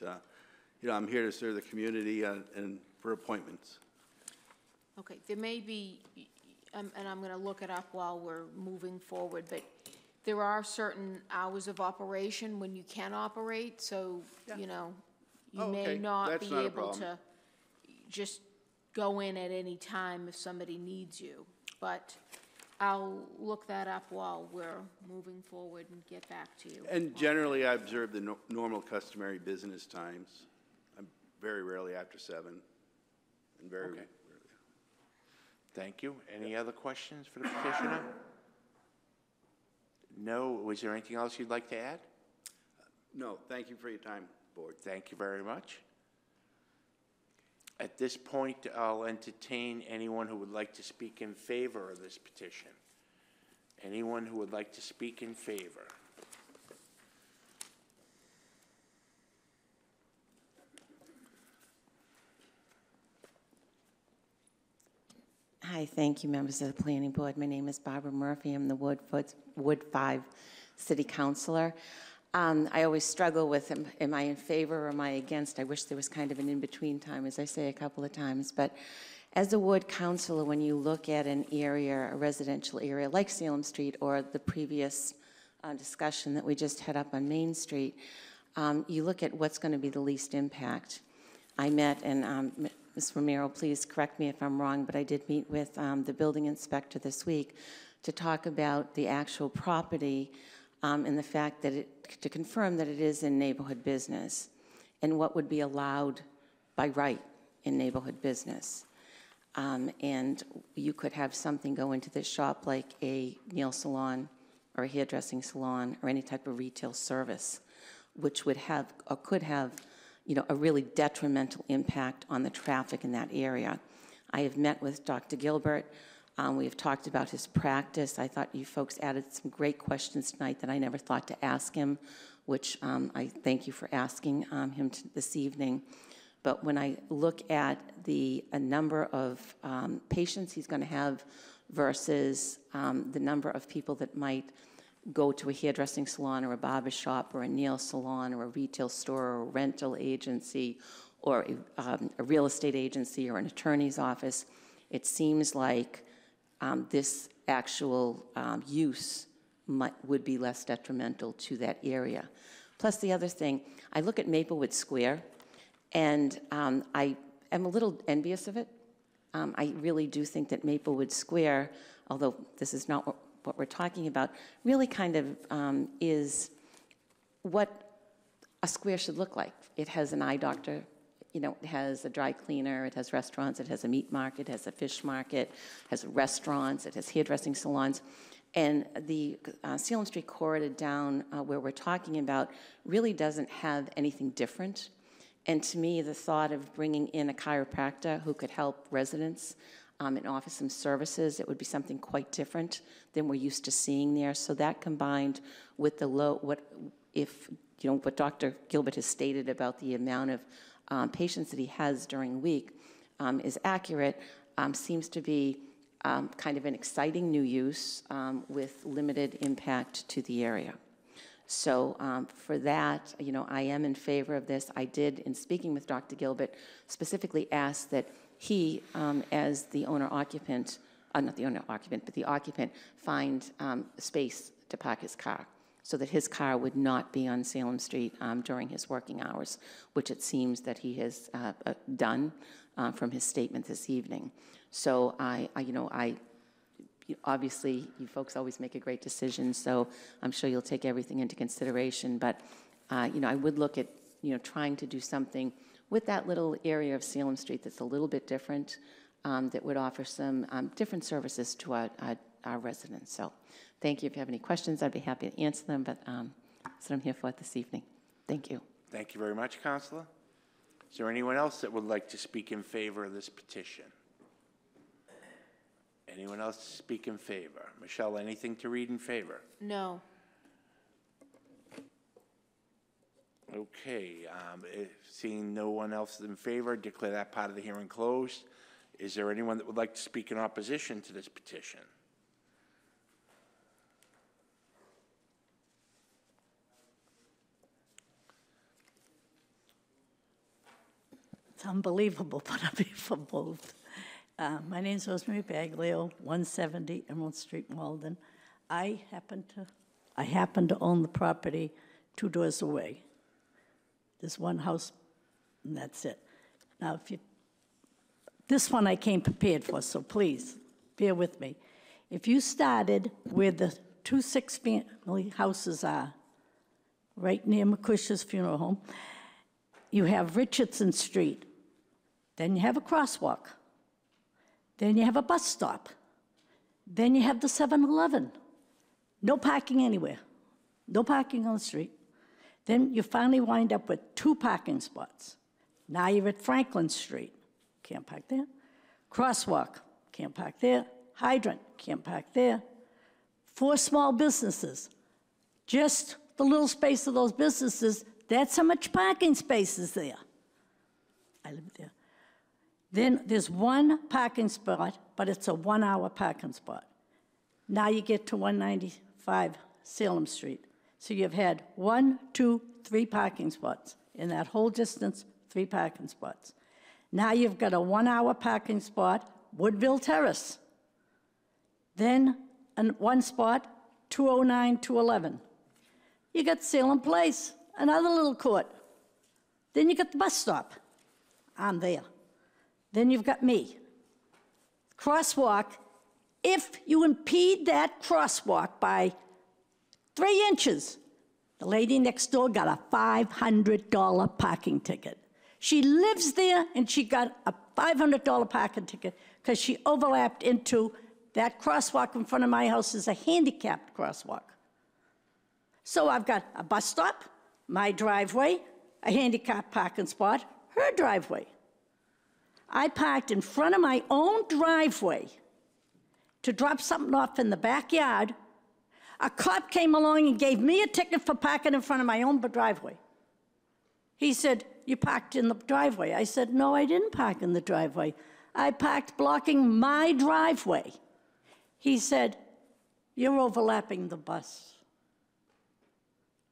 you know, I'm here to serve the community and for appointments. Okay, there may be, and I'm going to look it up while we're moving forward, but there are certain hours of operation when you can operate, so, you know, you may not be able to just go in at any time if somebody needs you. But I'll look that up while we're moving forward and get back to you. And generally, I observe the normal customary business times. I'm very rarely after 7, and very Okay. rarely. Thank you. Any other questions for the petitioner? No. Was there anything else you'd like to add? No, thank you for your time, Board. Thank you very much. At this point, I'll entertain anyone who would like to speak in favor of this petition. Anyone who would like to speak in favor? Hi, thank you, members of the Planning Board. My name is Barbara Murphy. I'm the Wood 5 City Councilor. I always struggle with, am I in favor or am I against? I wish there was kind of an in-between time, as I say a couple of times. But as a Wood Councilor, when you look at an area, a residential area like Salem Street or the previous discussion that we just had up on Main Street, you look at what's going to be the least impact. I met, and Ms. Romero, please correct me if I'm wrong, but I did meet with the building inspector this week to talk about the actual property and the fact that to confirm that it is in neighborhood business and what would be allowed by right in neighborhood business. And you could have something go into this shop like a nail salon or a hairdressing salon or any type of retail service, which would have or could have, you know, a really detrimental impact on the traffic in that area. I have met with Dr. Gilbert. We have talked about his practice. I thought you folks added some great questions tonight that I never thought to ask him, which I thank you for asking him this evening. But when I look at a number of patients he's going to have versus the number of people that might go to a hairdressing salon or a barber shop or a nail salon or a retail store or a rental agency or a real estate agency or an attorney's office, it seems like this actual use would be less detrimental to that area. Plus the other thing, I look at Maplewood Square, and I am a little envious of it. I really do think that Maplewood Square, although this is not what we're talking about, really kind of is what a square should look like. It has an eye doctor, you know, it has a dry cleaner, it has restaurants, it has a meat market, it has a fish market, it has restaurants, it has hairdressing salons. And the Salem Street corridor down where we're talking about really doesn't have anything different. And to me, the thought of bringing in a chiropractor who could help residents and offer some services, it would be something quite different than we're used to seeing there. So that combined with the what Dr. Gilbert has stated about the amount of patients that he has during the week is accurate, seems to be kind of an exciting new use with limited impact to the area. So for that, you know, I am in favor of this. I did, in speaking with Dr. Gilbert, specifically ask that he, as the owner-occupant, not the owner-occupant, but the occupant, find space to park his car so that his car would not be on Salem Street during his working hours, which it seems that he has done from his statement this evening. So obviously, you folks always make a great decision, so I'm sure you'll take everything into consideration. But, I would look at, trying to do something with that little area of Salem Street that's a little bit different, that would offer some different services to our residents. So thank you. If you have any questions, I'd be happy to answer them, but that's what I'm here for this evening. Thank you. Thank you very much, Councilor. Is there anyone else that would like to speak in favor of this petition? Anyone else to speak in favor? Michelle, anything to read in favor? No. Okay, seeing no one else in favor, declare that part of the hearing closed. Is there anyone that would like to speak in opposition to this petition? It's unbelievable, but I'll be for both. My name is Rosemary Baglio, 170 Emerald Street, Malden. I happen to own the property 2 doors away. There's one house, and that's it. Now, this one I came prepared for, so please, bear with me. If you started where the 2 6-family houses are, right near McCush's funeral home, you have Richardson Street, then you have a crosswalk, then you have a bus stop, then you have the 7-Eleven. No parking anywhere, no parking on the street. Then you finally wind up with 2 parking spots. Now you're at Franklin Street, can't park there. Crosswalk, can't park there. Hydrant, can't park there. 4 small businesses. Just the little space of those businesses, that's how much parking space is there. I live there. Then there's 1 parking spot, but it's a 1-hour parking spot. Now you get to 195 Salem Street. So you've had 1, 2, 3 parking spots. In that whole distance, 3 parking spots. Now you've got a 1-hour parking spot, Woodville Terrace. Then 1 spot, 209, 211. You got Salem Place, another little court. Then you got the bus stop. I'm there. Then you've got me. Crosswalk, if you impede that crosswalk by 3 inches, the lady next door got a $500 parking ticket. She lives there and she got a $500 parking ticket because she overlapped into that crosswalk in front of my house is a handicapped crosswalk. So I've got a bus stop, my driveway, a handicapped parking spot, her driveway. I parked in front of my own driveway to drop something off in the backyard. A cop came along and gave me a ticket for parking in front of my own driveway. He said, "You parked in the driveway." I said, "No, I didn't park in the driveway. I parked blocking my driveway." He said, "You're overlapping the bus."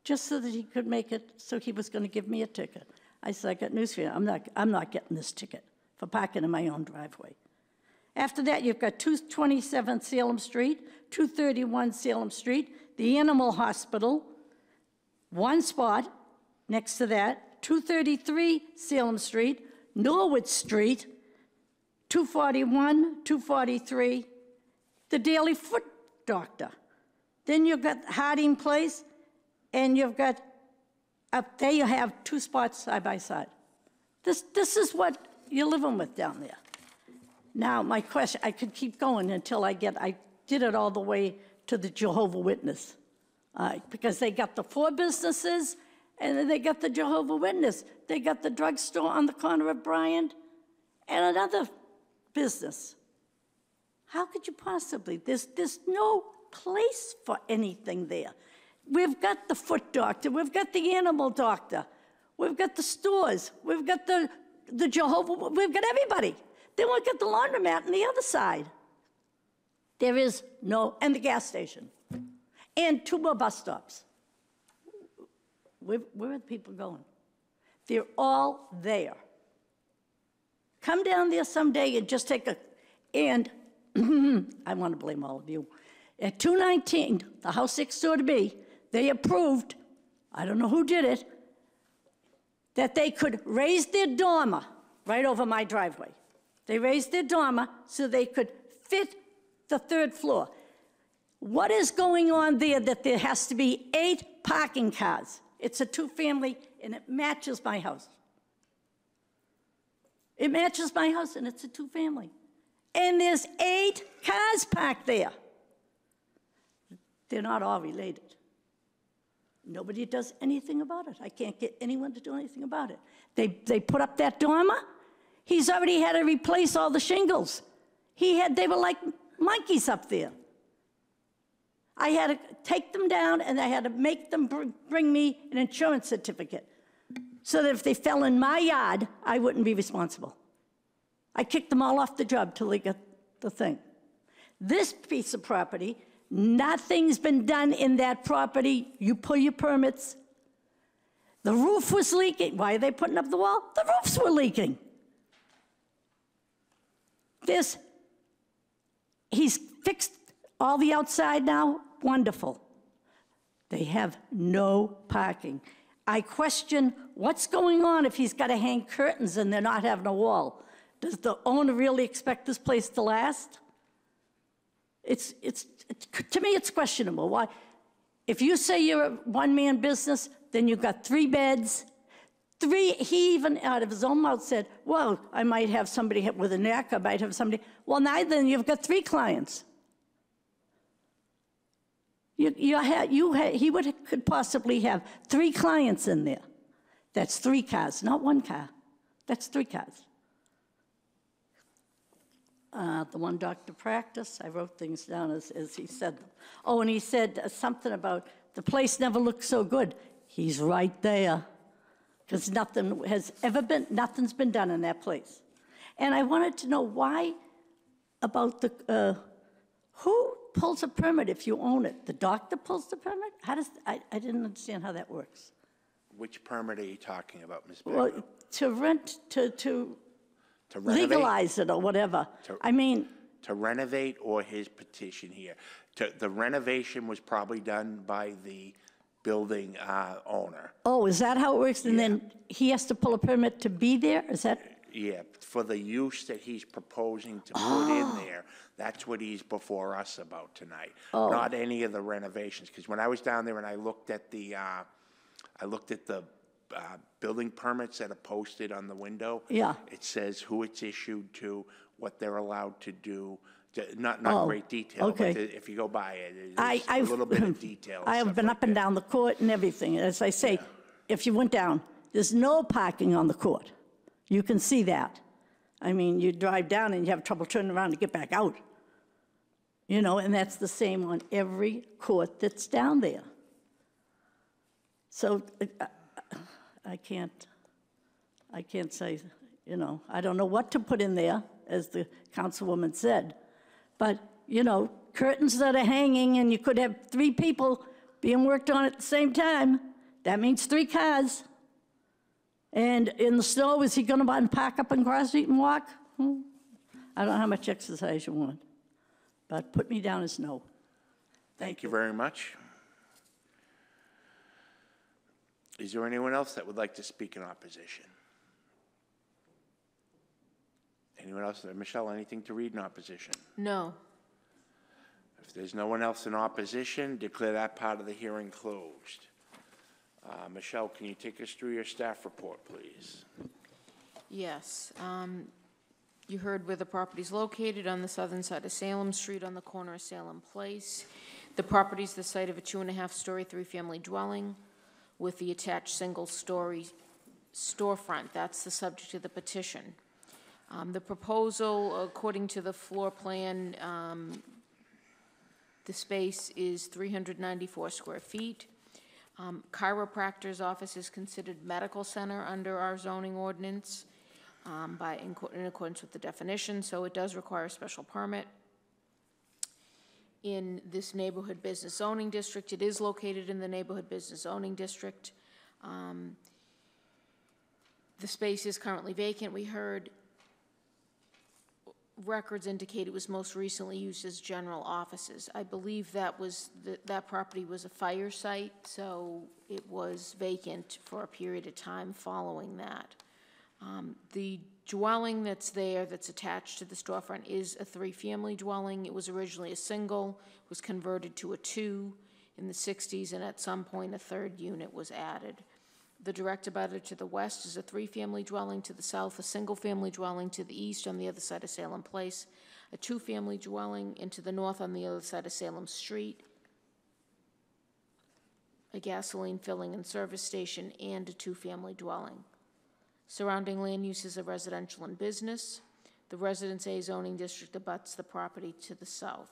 Just so that he could make it, so he was going to give me a ticket. I said, "I got news for you. I'm not getting this ticket for parking in my own driveway." After that, you've got 227 Salem Street, 231 Salem Street, the Animal Hospital, 1 spot next to that, 233 Salem Street, Norwood Street, 241, 243, the Daily Foot Doctor. Then you've got Harding Place, and you've got, up there you have 2 spots side by side. This is what you're living with down there. Now, my question, I could keep going until I did it all the way to the Jehovah Witness, because they got the 4 businesses, and then they got the Jehovah Witness. They got the drugstore on the corner of Bryant and another business. How could you possibly? There's no place for anything there. We've got the foot doctor. We've got the animal doctor. We've got the stores. We've got the Jehovah. We've got everybody. Then we've got the laundromat on the other side. There is no, and the gas station. And 2 more bus stops. Where are the people going? They're all there. Come down there someday and just take and I want to blame all of you. At 219, the house next door to me, they approved, I don't know who did it, that they could raise their dormer right over my driveway. They raised their dormer so they could fit the 3rd floor. What is going on there that there has to be 8 parking cars? It's a 2-family, and it matches my house. It matches my house, and it's a 2-family. And there's 8 cars parked there. They're not all related. Nobody does anything about it. I can't get anyone to do anything about it. They put up that dormer. He's already had to replace all the shingles. They were like monkeys up there. I had to take them down, and I had to make them bring me an insurance certificate so that if they fell in my yard, I wouldn't be responsible. I kicked them all off the job till they got the thing. This piece of property, nothing's been done in that property. You pull your permits. The roof was leaking. Why are they putting up the wall? The roofs were leaking. He's fixed all the outside now. Wonderful. They have no parking. I question what's going on if he's got to hang curtains and they're not having a wall. Does the owner really expect this place to last? To me, it's questionable. Why? If you say you're a one-man business, then you've got 3 beds, he even out of his own mouth said, well, I might have somebody with a neck, I might have somebody. Well, now then you've got 3 clients. He could possibly have 3 clients in there. That's 3 cars, not 1 car. That's 3 cars. The one doctor practice, I wrote things down as he said them. Oh, and he said something about the place never looked so good. He's right there, because nothing's been done in that place. And I wanted to know why about who pulls a permit if you own it? The doctor pulls the permit? I didn't understand how that works. Which permit are you talking about, Ms. Well, Bagley? to rent, to renovate? legalize it or whatever. I mean, To renovate or his petition here? The renovation was probably done by the building owner. oh, is that how it works? And then he has to pull a permit to be there? Is that? Yeah, for the use that he's proposing to put in there, that's what he's before us about tonight. Oh. Not any of the renovations, because when I was down there and I looked at the building permits that are posted on the window. Yeah. It says who it's issued to, what they're allowed to do, not Oh, great detail, okay. but if you go by it, I- it's a little bit of detail. I have been up and down the court and everything. As I say, if you went down, there's no parking on the court. You can see that. I mean, you drive down and you have trouble turning around to get back out. You know, and that's the same on every court that's down there. So I can't say, you know, I don't know what to put in there, as the councilwoman said. But, you know, curtains that are hanging and you could have 3 people being worked on at the same time. That means 3 cars. And in the snow, is he going to park up on Cross Street and walk? I don't know how much exercise you want. But put me down as no. Thank you very much. Is there anyone else that would like to speak in opposition? Anyone else? Michelle, anything to read in opposition? No. If there's no one else in opposition, declare that part of the hearing closed. Michelle, can you take us through your staff report, please? Yes. You heard where the property is located, on the southern side of Salem Street, on the corner of Salem Place. The property is the site of a 2.5-story, 3-family dwelling with the attached single-story storefront. That's the subject of the petition. The proposal, according to the floor plan, the space is 394 square feet. Chiropractor's office is considered medical center under our zoning ordinance in accordance with the definition, so it does require a special permit. In this neighborhood business zoning district, it is located in the neighborhood business zoning district. The space is currently vacant, we heard. Records indicate it was most recently used as general offices. I believe that property was a fire site, so it was vacant for a period of time following that. The dwelling that's there, that's attached to the storefront, is a 3-family dwelling. It was originally a single, was converted to a 2 in the 60s, and at some point a 3rd unit was added. The direct abutter to the west is a 3-family dwelling, to the south a single-family dwelling, to the east on the other side of Salem Place, a 2-family dwelling, and to the north on the other side of Salem Street, a gasoline filling and service station, and a 2-family dwelling. Surrounding land use is a residential and business. The Residence A zoning district abuts the property to the south.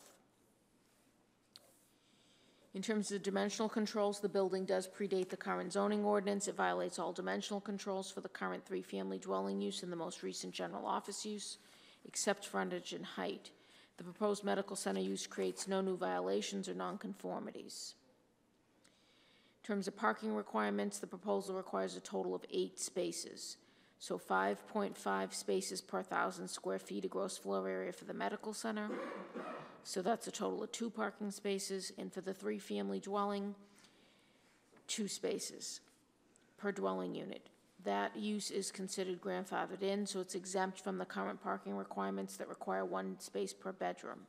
In terms of dimensional controls, the building does predate the current zoning ordinance. It violates all dimensional controls for the current 3-family dwelling use and the most recent general office use, except frontage and height. The proposed medical center use creates no new violations or nonconformities. In terms of parking requirements, the proposal requires a total of 8 spaces. So 5.5 spaces per 1,000 square feet of gross floor area for the medical center. So that's a total of 2 parking spaces. And for the 3-family dwelling, 2 spaces per dwelling unit. That use is considered grandfathered in, so it's exempt from the current parking requirements that require 1 space per bedroom.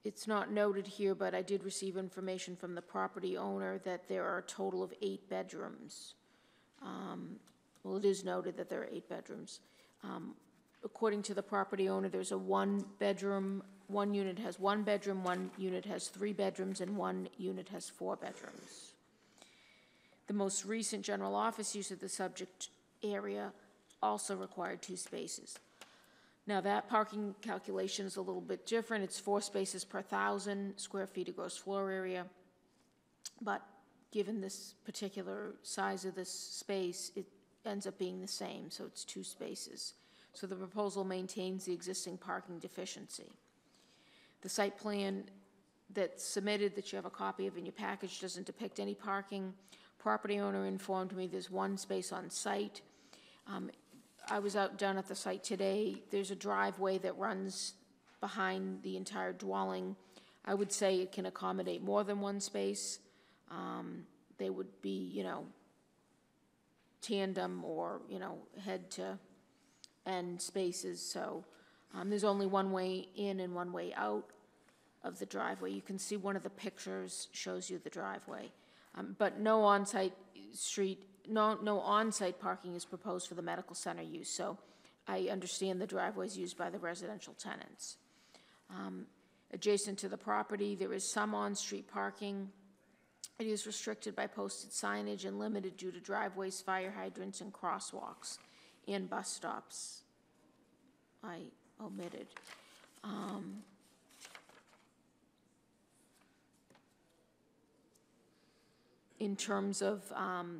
it's not noted here, but I did receive information from the property owner that there are a total of 8 bedrooms. Well, it is noted that there are 8 bedrooms. According to the property owner, there's a 1-bedroom, one unit has 1 bedroom, 1 unit has 3 bedrooms, and 1 unit has 4 bedrooms. The most recent general office use of the subject area also required 2 spaces. Now, that parking calculation is a little bit different. It's 4 spaces per 1,000 square feet of gross floor area. But given this particular size of this space, it ends up being the same, so it's 2 spaces. So the proposal maintains the existing parking deficiency. The site plan that's submitted, that you have a copy of in your package, doesn't depict any parking. Property owner informed me there's 1 space on site. I was down at the site today. There's a driveway that runs behind the entire dwelling. I would say it can accommodate more than 1 space. They would be, you know, tandem or, you know, head to end spaces. So there's only 1 way in and 1 way out of the driveway. You can see one of the pictures shows you the driveway. But no on-site parking is proposed for the medical center use, so I understand the driveway is used by the residential tenants. Adjacent to the property, there is some on-street parking. It is restricted by posted signage and limited due to driveways, fire hydrants, and crosswalks, and bus stops. I omitted. In terms of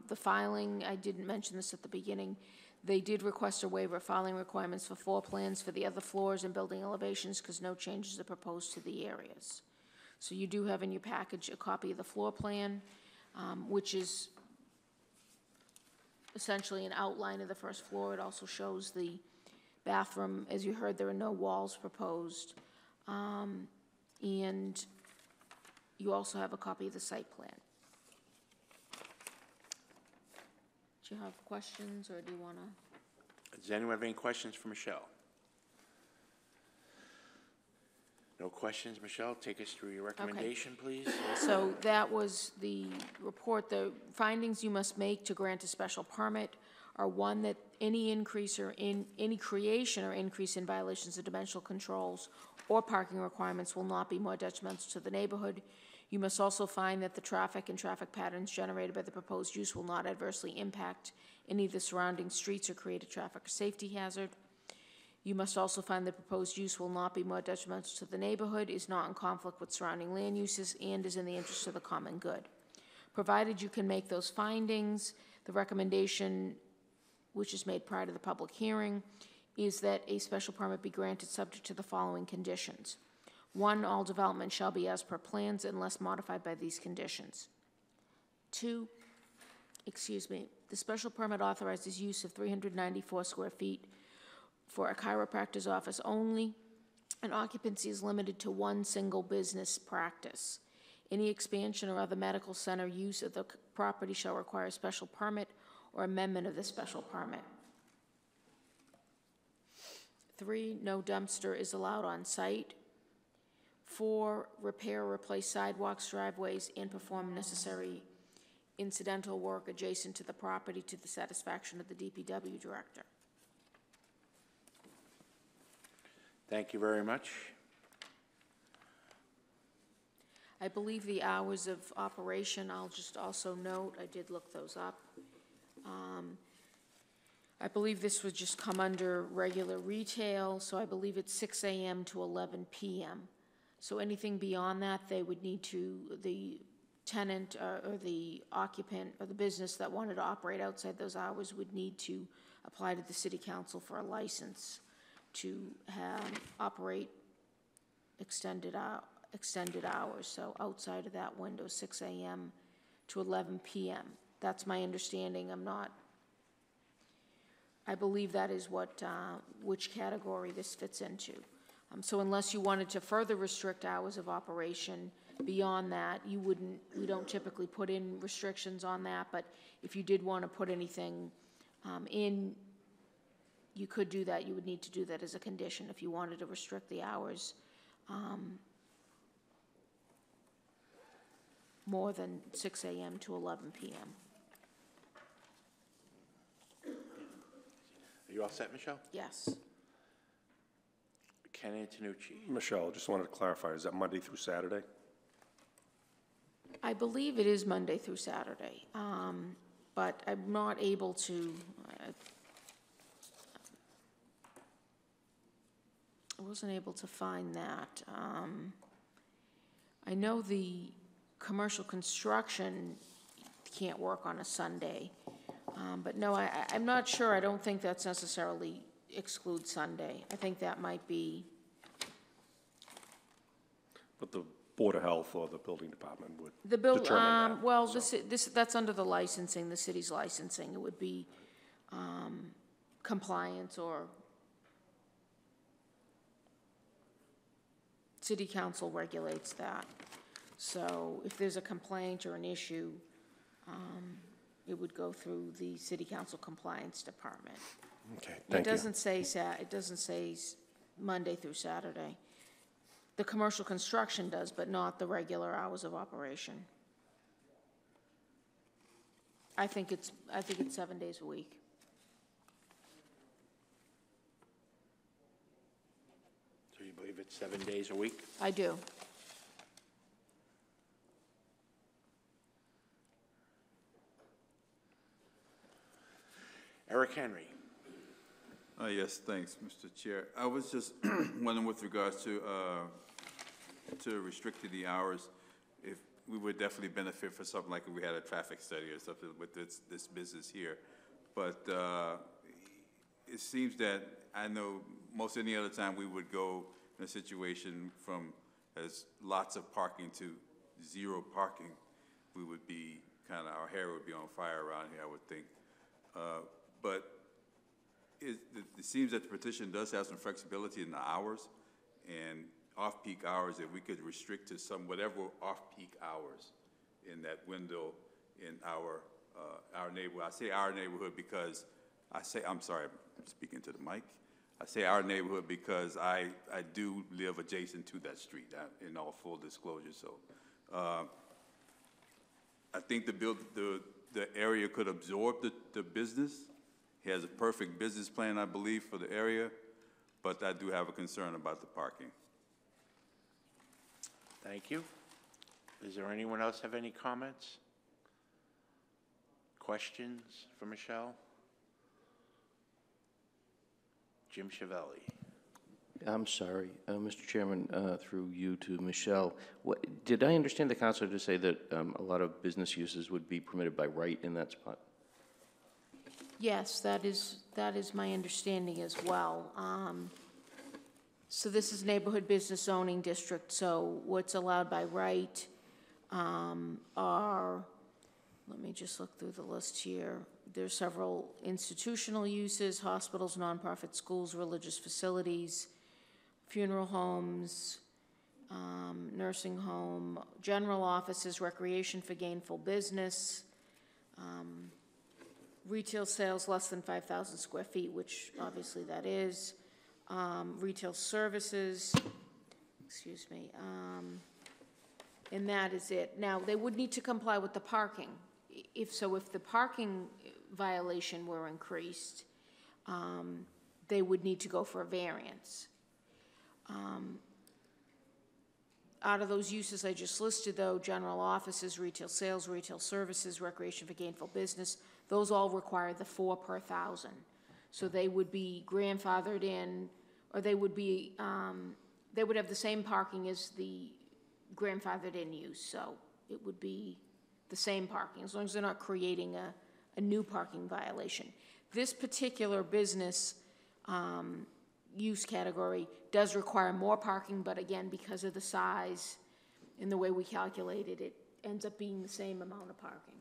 the filing, I didn't mention this at the beginning. They did request a waiver of filing requirements for floor plans for the other floors and building elevations because no changes are proposed to the areas. So you do have in your package a copy of the floor plan, which is essentially an outline of the first floor. It also shows the bathroom. As you heard, there are no walls proposed. And you also have a copy of the site plan. Do you have questions, or do you want to? Does anyone have any questions for Michelle? No questions, Michelle? Take us through your recommendation, please. So that was the report. The findings you must make to grant a special permit are, 1, that any increase or any creation or increase in violations of dimensional controls or parking requirements will not be more detrimental to the neighborhood. You must also find that the traffic and traffic patterns generated by the proposed use will not adversely impact any of the surrounding streets or create a traffic or safety hazard. You must also find the proposed use will not be more detrimental to the neighborhood, is not in conflict with surrounding land uses, and is in the interest of the common good. Provided you can make those findings, the recommendation, which is made prior to the public hearing, is that a special permit be granted subject to the following conditions. 1, all development shall be as per plans unless modified by these conditions. 2, the special permit authorizes use of 394 square feet for a chiropractor's office only, and occupancy is limited to 1 single business practice. Any expansion or other medical center use of the property shall require a special permit or amendment of the special permit. 3, no dumpster is allowed on site. 4, repair or replace sidewalks, driveways, and perform necessary incidental work adjacent to the property to the satisfaction of the DPW director. Thank you very much. I believe the hours of operation, I'll just also note, I did look those up. I believe this would just come under regular retail, so I believe it's 6 a.m. to 11 p.m. So anything beyond that, they would need to, the tenant or the occupant or the business that wanted to operate outside those hours would need to apply to the city council for a license to operate extended hours. So outside of that window, 6 a.m. to 11 p.m. That's my understanding. I believe that is what, which category this fits into. So unless you wanted to further restrict hours of operation beyond that, we don't typically put in restrictions on that, but if you did want to put anything in, you could do that. You would need to do that as a condition if you wanted to restrict the hours more than 6 a.m. to 11 p.m. Are you all set, Michelle? Yes. Ken Antonucci. Michelle, just wanted to clarify, is that Monday through Saturday? I believe it is Monday through Saturday, but I'm not able to, I wasn't able to find that. I know the commercial construction can't work on a Sunday, but no, I'm not sure. I don't think that's necessarily excludes Sunday. I think that might be, But the Board of Health or the building department would the bill, determine that. well, that's under the licensing, the city's licensing. It would be compliance, or city council regulates that. So if there's a complaint or an issue, it would go through the city council compliance department. Okay, thank you. It doesn't say Monday through Saturday. The commercial construction does, but not the regular hours of operation. I think it's 7 days a week. So you believe it's 7 days a week? I do. Eric Henry. Yes, thanks, Mr. Chair. I was just wondering with regards to restricting the hours, if we would definitely benefit for something like if we had a traffic study or something with this business here. But it seems that I know most any other time we would go in a situation from as lots of parking to zero parking, we would be our hair would be on fire around here, I would think. But it seems that the petition does have some flexibility in the hours, and off-peak hours, that we could restrict to whatever off-peak hours in that window in our neighborhood. I say our neighborhood because I'm sorry, I'm speaking to the mic. I say our neighborhood because I do live adjacent to that street, in all full disclosure. So I think the area could absorb the business. He has a perfect business plan, I believe, for the area, but I do have a concern about the parking. Thank you. Does there anyone else have any comments? Questions for Michelle? Jim Chiavelli. I'm sorry, Mr. Chairman, through you to Michelle. Did I understand the councilor to say that a lot of business uses would be permitted by right in that spot? Yes, that is my understanding as well. So this is neighborhood business zoning district, so what's allowed by right are, let me just look through the list here. There's several institutional uses: hospitals, nonprofit schools, religious facilities, funeral homes, nursing home, general offices, recreation for gainful business, retail sales less than 5,000 square feet, which obviously that is, retail services, excuse me, and that is it. Now, they would need to comply with the parking. If the parking violation were increased, they would need to go for a variance. Out of those uses I just listed, though, general offices, retail sales, retail services, recreation for gainful business, those all require the 4 per 1,000. So they would be grandfathered in, or they would have the same parking as the grandfathered in use. So it would be the same parking, as long as they're not creating a new parking violation. This particular business use category does require more parking, but again, because of the size and the way we calculated it, ends up being the same amount of parking.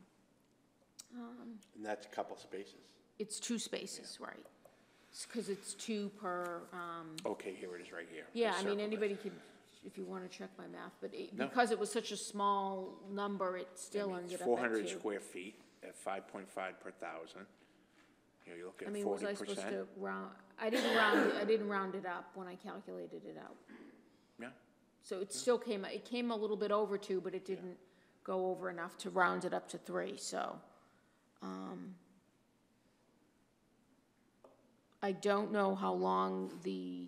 And that's a couple spaces. It's 2 spaces, right? Because it's 2 per. Okay, here it is right here. Yeah, Just I mean, circle anybody it. could, if you want to check my math, but No. because it was such a small number, it still ended up at 2. 400 square feet at 5.5 per 1,000. You're looking I at 40%. mean, was I supposed to round? I didn't round it up when I calculated it out. Yeah. So it still came a little bit over 2, but it didn't go over enough to round it up to 3, so. I don't know how long the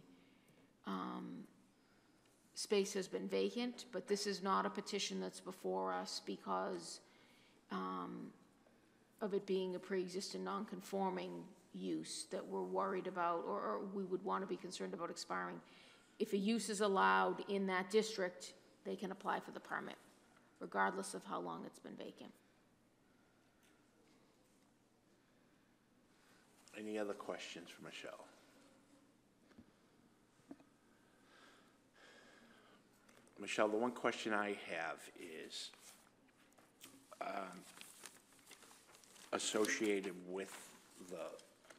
space has been vacant, but this is not a petition that's before us because of it being a pre-existing non-conforming use that we're worried about, or we would want to be concerned about expiring. If a use is allowed in that district, they can apply for the permit, regardless of how long it's been vacant. Any other questions for Michelle? Michelle, the one question I have is associated with the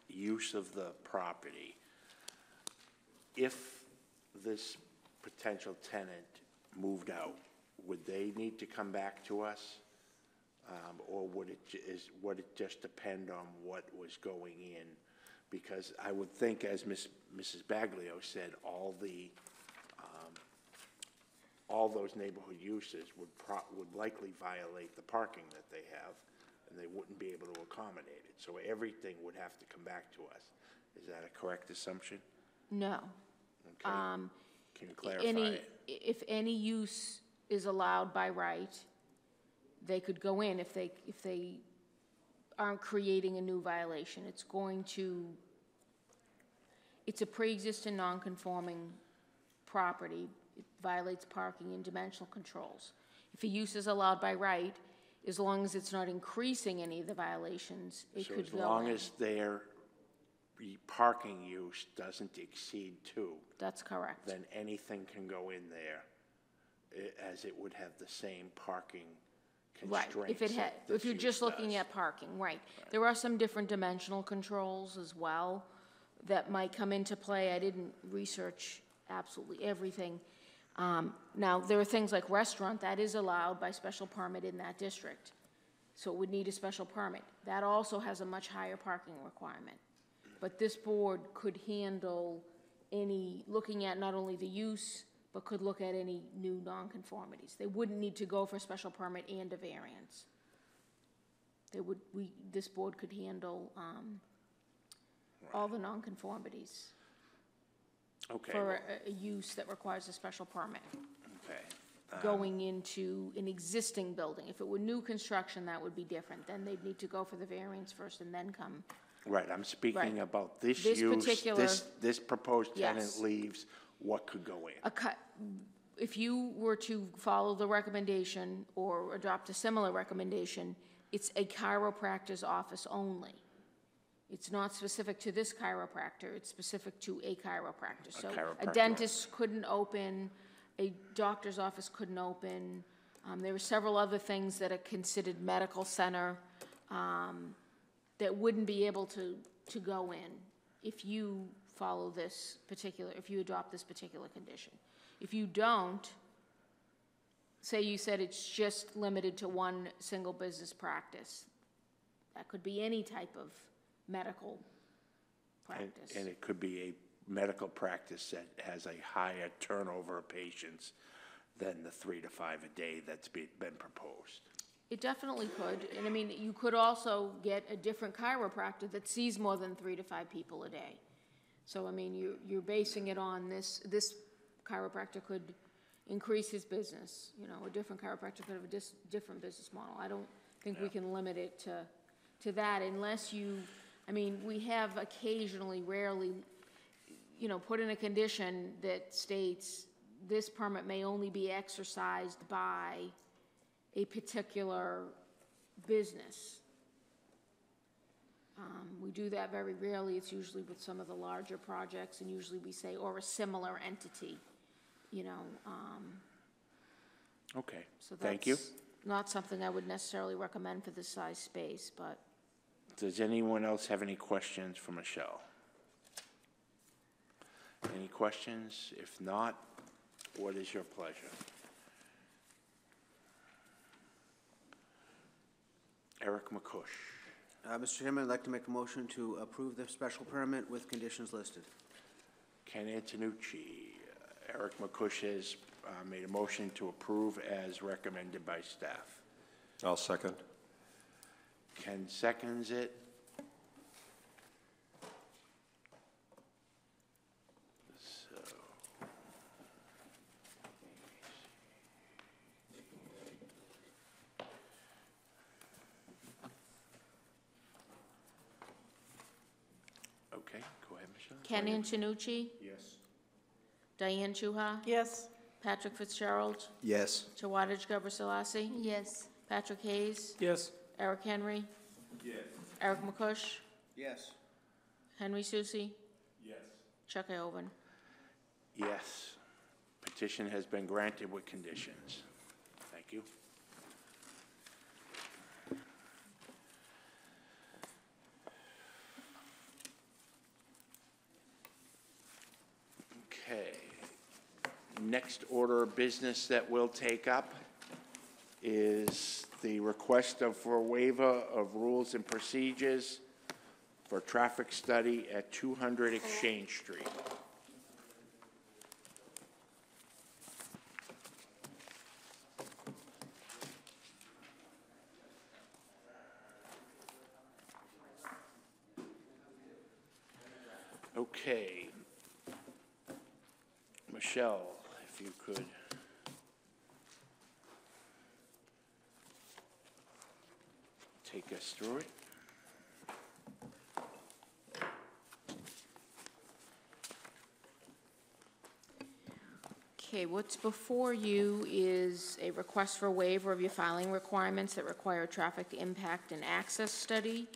use of the property. If this potential tenant moved out, would they need to come back to us? Or would it just depend on what was going in? Because I would think, as Mrs. Baglio said, all those neighborhood uses would likely violate the parking that they have, and they wouldn't be able to accommodate it. So everything would have to come back to us. Is that a correct assumption? No. Okay. Can you clarify it? If any use is allowed by right, they could go in if they aren't creating a new violation. It's a pre-existing non-conforming property. It violates parking and dimensional controls. If a use is allowed by right, as long as it's not increasing any of the violations, it could go in. So as long as their parking use doesn't exceed 2. That's correct. Then anything can go in there as it would have the same parking constraints. Right, if you're just looking at parking, right. There are some different dimensional controls as well that might come into play. I didn't research absolutely everything. Now, there are things like restaurant that is allowed by special permit in that district, so it would need a special permit. That also has a much higher parking requirement. But this board could handle looking at not only the use, but could look at any new nonconformities. They wouldn't need to go for a special permit and a variance. This board could handle all the nonconformities. Okay. For a use that requires a special permit. Okay. Going into an existing building. If it were new construction, that would be different. Then they'd need to go for the variance first and then come. Right, I'm speaking about this This use, particular- this proposed tenant Yes. leaves, what could go in? If you were to follow the recommendation or adopt a similar recommendation, it's a chiropractor's office only. It's not specific to this chiropractor, it's specific to a chiropractor. So a chiropractor dentist couldn't open, a doctor's office couldn't open. There were several other things that are considered medical center that wouldn't be able to go in if you follow this particular, if you adopt this particular condition. If you don't, say you said it's just limited to one single business practice, that could be any type of medical practice. And it could be a medical practice that has a higher turnover of patients than the 3 to 5 a day that's been proposed. It definitely could, and I mean, you could also get a different chiropractor that sees more than 3 to 5 people a day. So, I mean, you're basing it on this chiropractor could increase his business, a different chiropractor could have a different business model. I don't think we can limit it to that unless we have occasionally, rarely, put in a condition that states this permit may only be exercised by a particular business. We do that very rarely. It's usually with some of the larger projects, and usually we say, or a similar entity, Okay, So thank you. that's not something I would necessarily recommend for this size space, but. Does anyone else have any questions for Michelle? Any questions? If not, what is your pleasure? Eric McCush. Mr. Chairman, I'd like to make a motion to approve the special permit with conditions listed. Ken Antonucci. Eric McCush has made a motion to approve as recommended by staff. I'll second. Ken seconds it. So. Okay, go ahead, Michelle. Ken Antonucci? Yes. Diane Chuha? Yes. Patrick Fitzgerald? Yes. Tawadej Gubrasilasi? Yes. Patrick Hayes? Yes. Eric Henry? Yes. Eric McCush? Yes. Henry Susi? Yes. Chuck Iovan? Yes. Petition has been granted with conditions. Thank you. Okay. Next order of business that we'll take up is the request for a waiver of rules and procedures for traffic study at 200 Exchange Street. Okay. Michelle, if you could. Take us through it. Okay, what's before you is a request for waiver of your filing requirements that require a traffic impact and access study.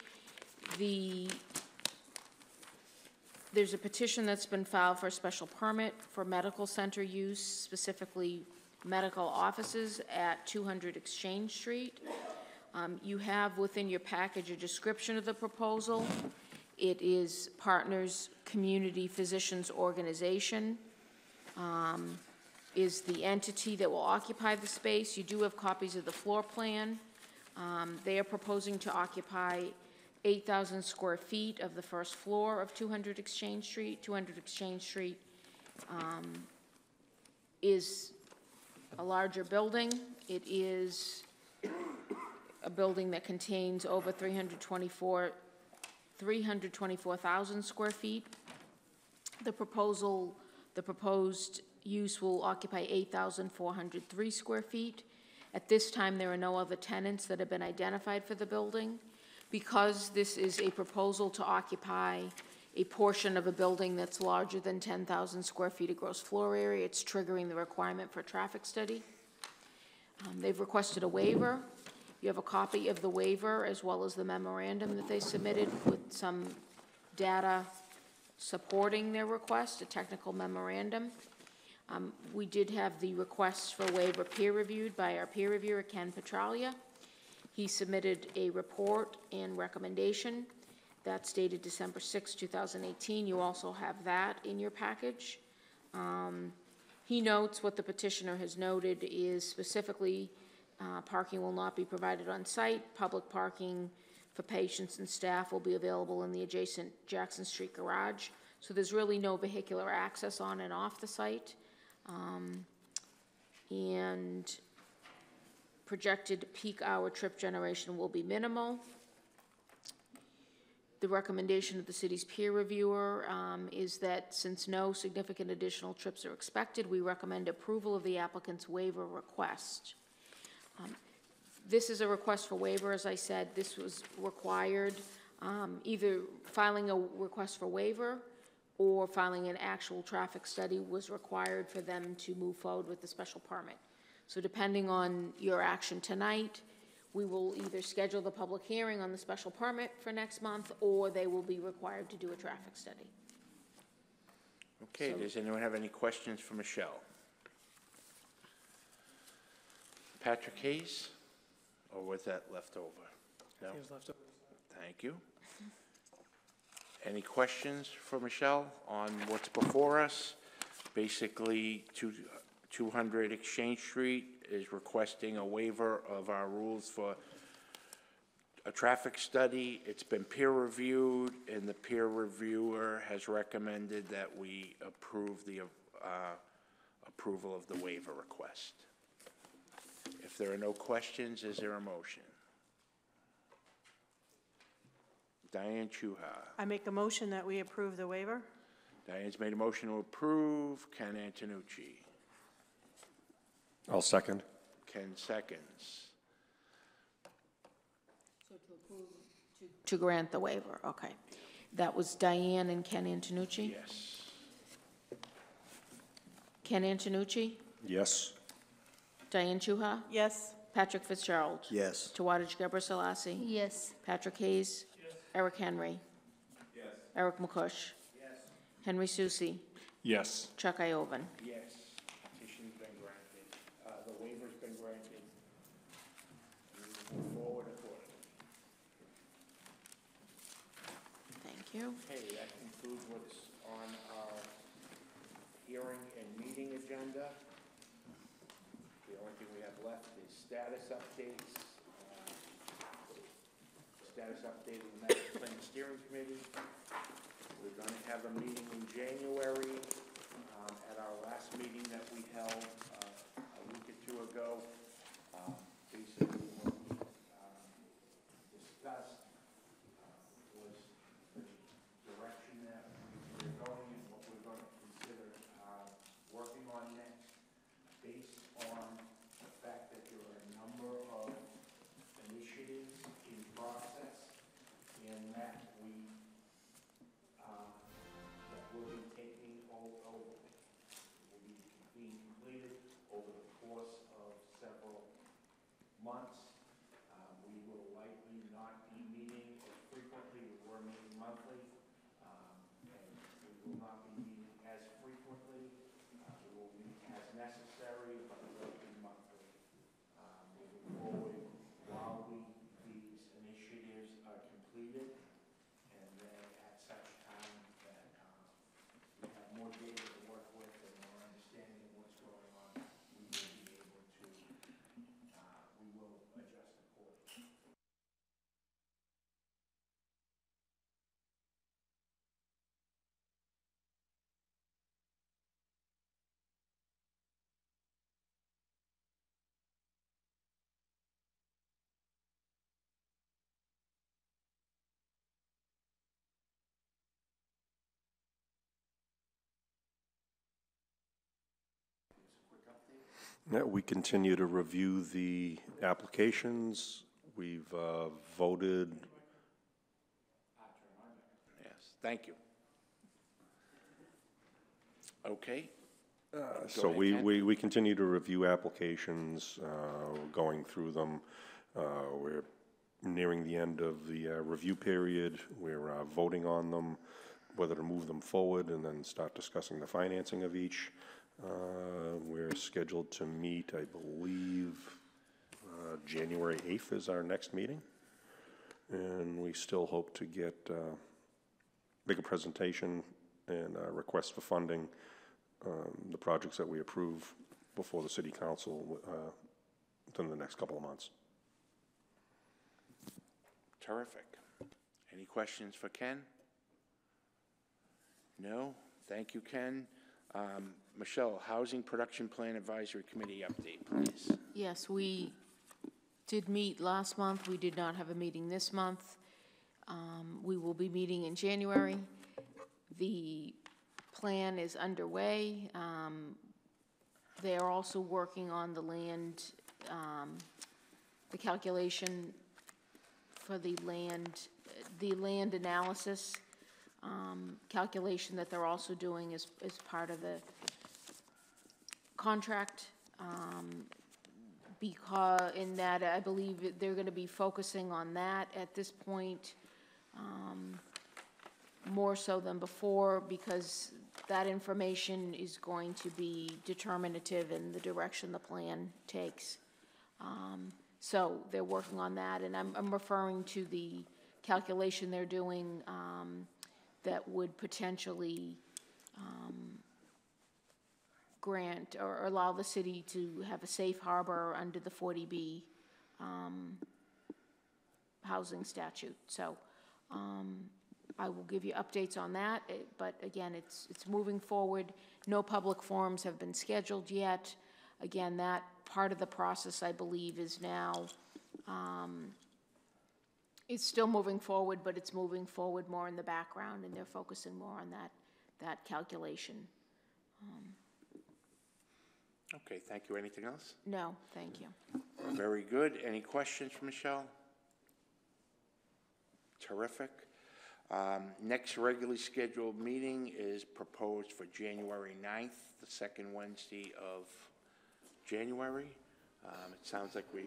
There's a petition that's been filed for a special permit for medical center use, specifically medical offices at 200 Exchange Street. You have within your package a description of the proposal. It is Partners Community Physicians Organization is the entity that will occupy the space. You do have copies of the floor plan. They are proposing to occupy 8,000 square feet of the first floor of 200 Exchange Street. 200 Exchange Street is a larger building. It is a building that contains over 324,000 square feet. The proposed use will occupy 8,403 square feet. At this time, there are no other tenants that have been identified for the building. Because this is a proposal to occupy a portion of a building that's larger than 10,000 square feet of gross floor area, it's triggering the requirement for a traffic study. They've requested a waiver. You have a copy of the waiver as well as the memorandum that they submitted with some data supporting their request, a technical memorandum. We did have the request for waiver peer reviewed by our peer reviewer, Ken Petralia. He submitted a report and recommendation that's dated December 6, 2018. You also have that in your package. He notes what the petitioner has noted is specifically parking will not be provided on site. Public parking for patients and staff will be available in the adjacent Jackson Street garage. So there's really no vehicular access on and off the site. And projected peak hour trip generation will be minimal. The recommendation of the city's peer reviewer is that since no significant additional trips are expected, we recommend approval of the applicant's waiver request. This is a request for waiver, as I said. This was required, either filing a request for waiver or filing an actual traffic study was required for them to move forward with the special permit. So depending on your action tonight, we will either schedule the public hearing on the special permit for next month, or they will be required to do a traffic study. Okay, does anyone have any questions for Michelle? Patrick Hayes, or was that left over? No? It was left over. Thank you. Any questions for Michelle on what's before us? Basically, 200 Exchange Street is requesting a waiver of our rules for a traffic study. It's been peer reviewed, and the peer reviewer has recommended that we approve the approval of the waiver request. If there are no questions, is there a motion? Diane Chuha. I make a motion that we approve the waiver. Diane's made a motion to approve. Ken Antonucci. I'll second. Ken seconds. To grant the waiver, okay. That was Diane and Ken Antonucci? Yes. Ken Antonucci? Yes. Diane Chuha? Yes. Patrick Fitzgerald? Yes. Tawadej Geber Selassie? Yes. Patrick Hayes? Eric Henry? Yes. Eric McCush? Henry Susi? Yes. Chuck Iovan? Yes. Petition's been granted. The waiver's been granted. We move forward accordingly. Thank you. Okay, that concludes what's on our hearing and meeting agenda. The only thing we have left is status updates. Status update of the Master Plan Steering Committee. We're going to have a meeting in January. At our last meeting that we held a week or two ago, basically what we discussed was the direction that we're going and what we're going to consider working on next, based on the fact that there are a number of initiatives in process, and that will be taking over, will be being completed over the course of several months. We will likely not be meeting as frequently. We were meeting monthly, and we will not be meeting as frequently. We will meet as necessary, but we will be monthly. Moving forward, while these initiatives are completed, and then at such time that we have more data to work with and more understanding of what's going on, we will be able to, we will adjust accordingly. Yeah, we continue to review the applications. We've voted. Yes, thank you. Okay. So we continue to review applications, going through them. We're nearing the end of the review period. We're voting on them, whether to move them forward and then start discussing the financing of each. We're scheduled to meet, I believe, January 8th is our next meeting. And we still hope to make a presentation and a request for funding, the projects that we approve before the City Council within the next couple of months. Terrific. Any questions for Ken? No? Thank you, Ken. Michelle, Housing Production Plan Advisory Committee update, please. Yes, we did meet last month. We did not have a meeting this month. We will be meeting in January. The plan is underway. They are also working on the land, the calculation for the land analysis calculation that they're also doing as part of the contract, because in that I believe they're going to be focusing on that at this point, more so than before, because that information is going to be determinative in the direction the plan takes. So they're working on that, and I'm referring to the calculation they're doing that would potentially grant or allow the city to have a safe harbor under the 40B housing statute. So I will give you updates on that, but again, it's moving forward. No public forums have been scheduled yet. again, that part of the process, I believe, is now, it's still moving forward, but it's moving forward more in the background, and they're focusing more on that calculation. Okay, thank you. Anything else? No, thank you. Very good. Any questions for Michelle? Terrific. Next regularly scheduled meeting is proposed for January 9th, the second Wednesday of January. It sounds like we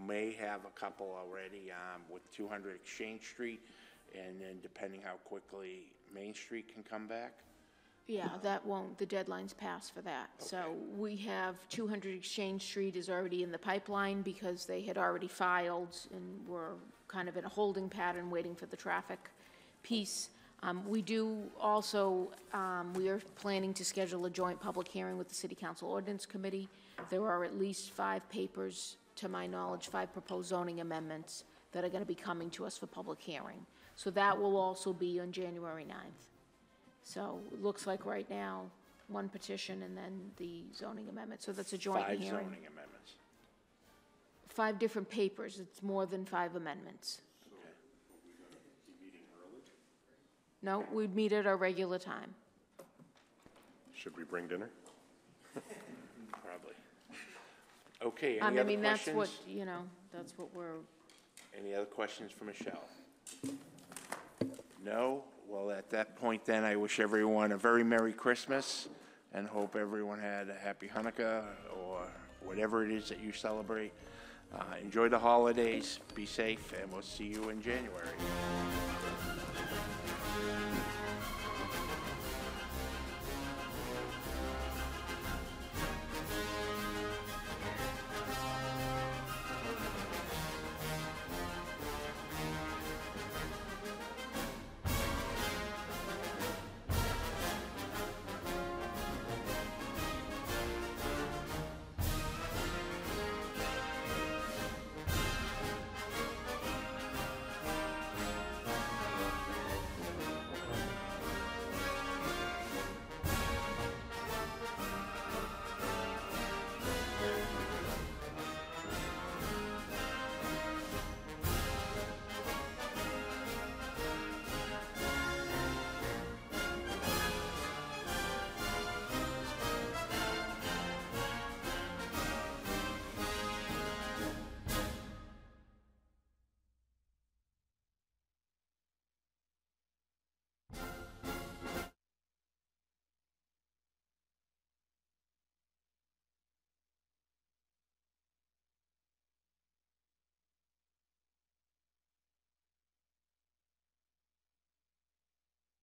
may have a couple already with 200 Exchange Street, and then depending how quickly Main Street can come back. Yeah, that won't, the deadline's passed for that. So we have 200 Exchange Street is already in the pipeline because they had already filed and were kind of in a holding pattern waiting for the traffic piece. We do also, we are planning to schedule a joint public hearing with the City Council Ordinance Committee. There are at least 5 papers, to my knowledge, 5 proposed zoning amendments that are going to be coming to us for public hearing. So that will also be on January 9th. So it looks like right now, 1 petition and then the zoning amendment. So that's a joint 5 hearing. zoning amendments. 5 different papers. It's more than 5 amendments. No, we'd meet at our regular time. Should we bring dinner? Probably. Okay, I any other mean, that's questions? what, that's what we're, Any other questions for Michelle? No? Well, at that point then, I wish everyone a very Merry Christmas and hope everyone had a Happy Hanukkah or whatever it is that you celebrate. Enjoy the holidays, be safe, and we'll see you in January.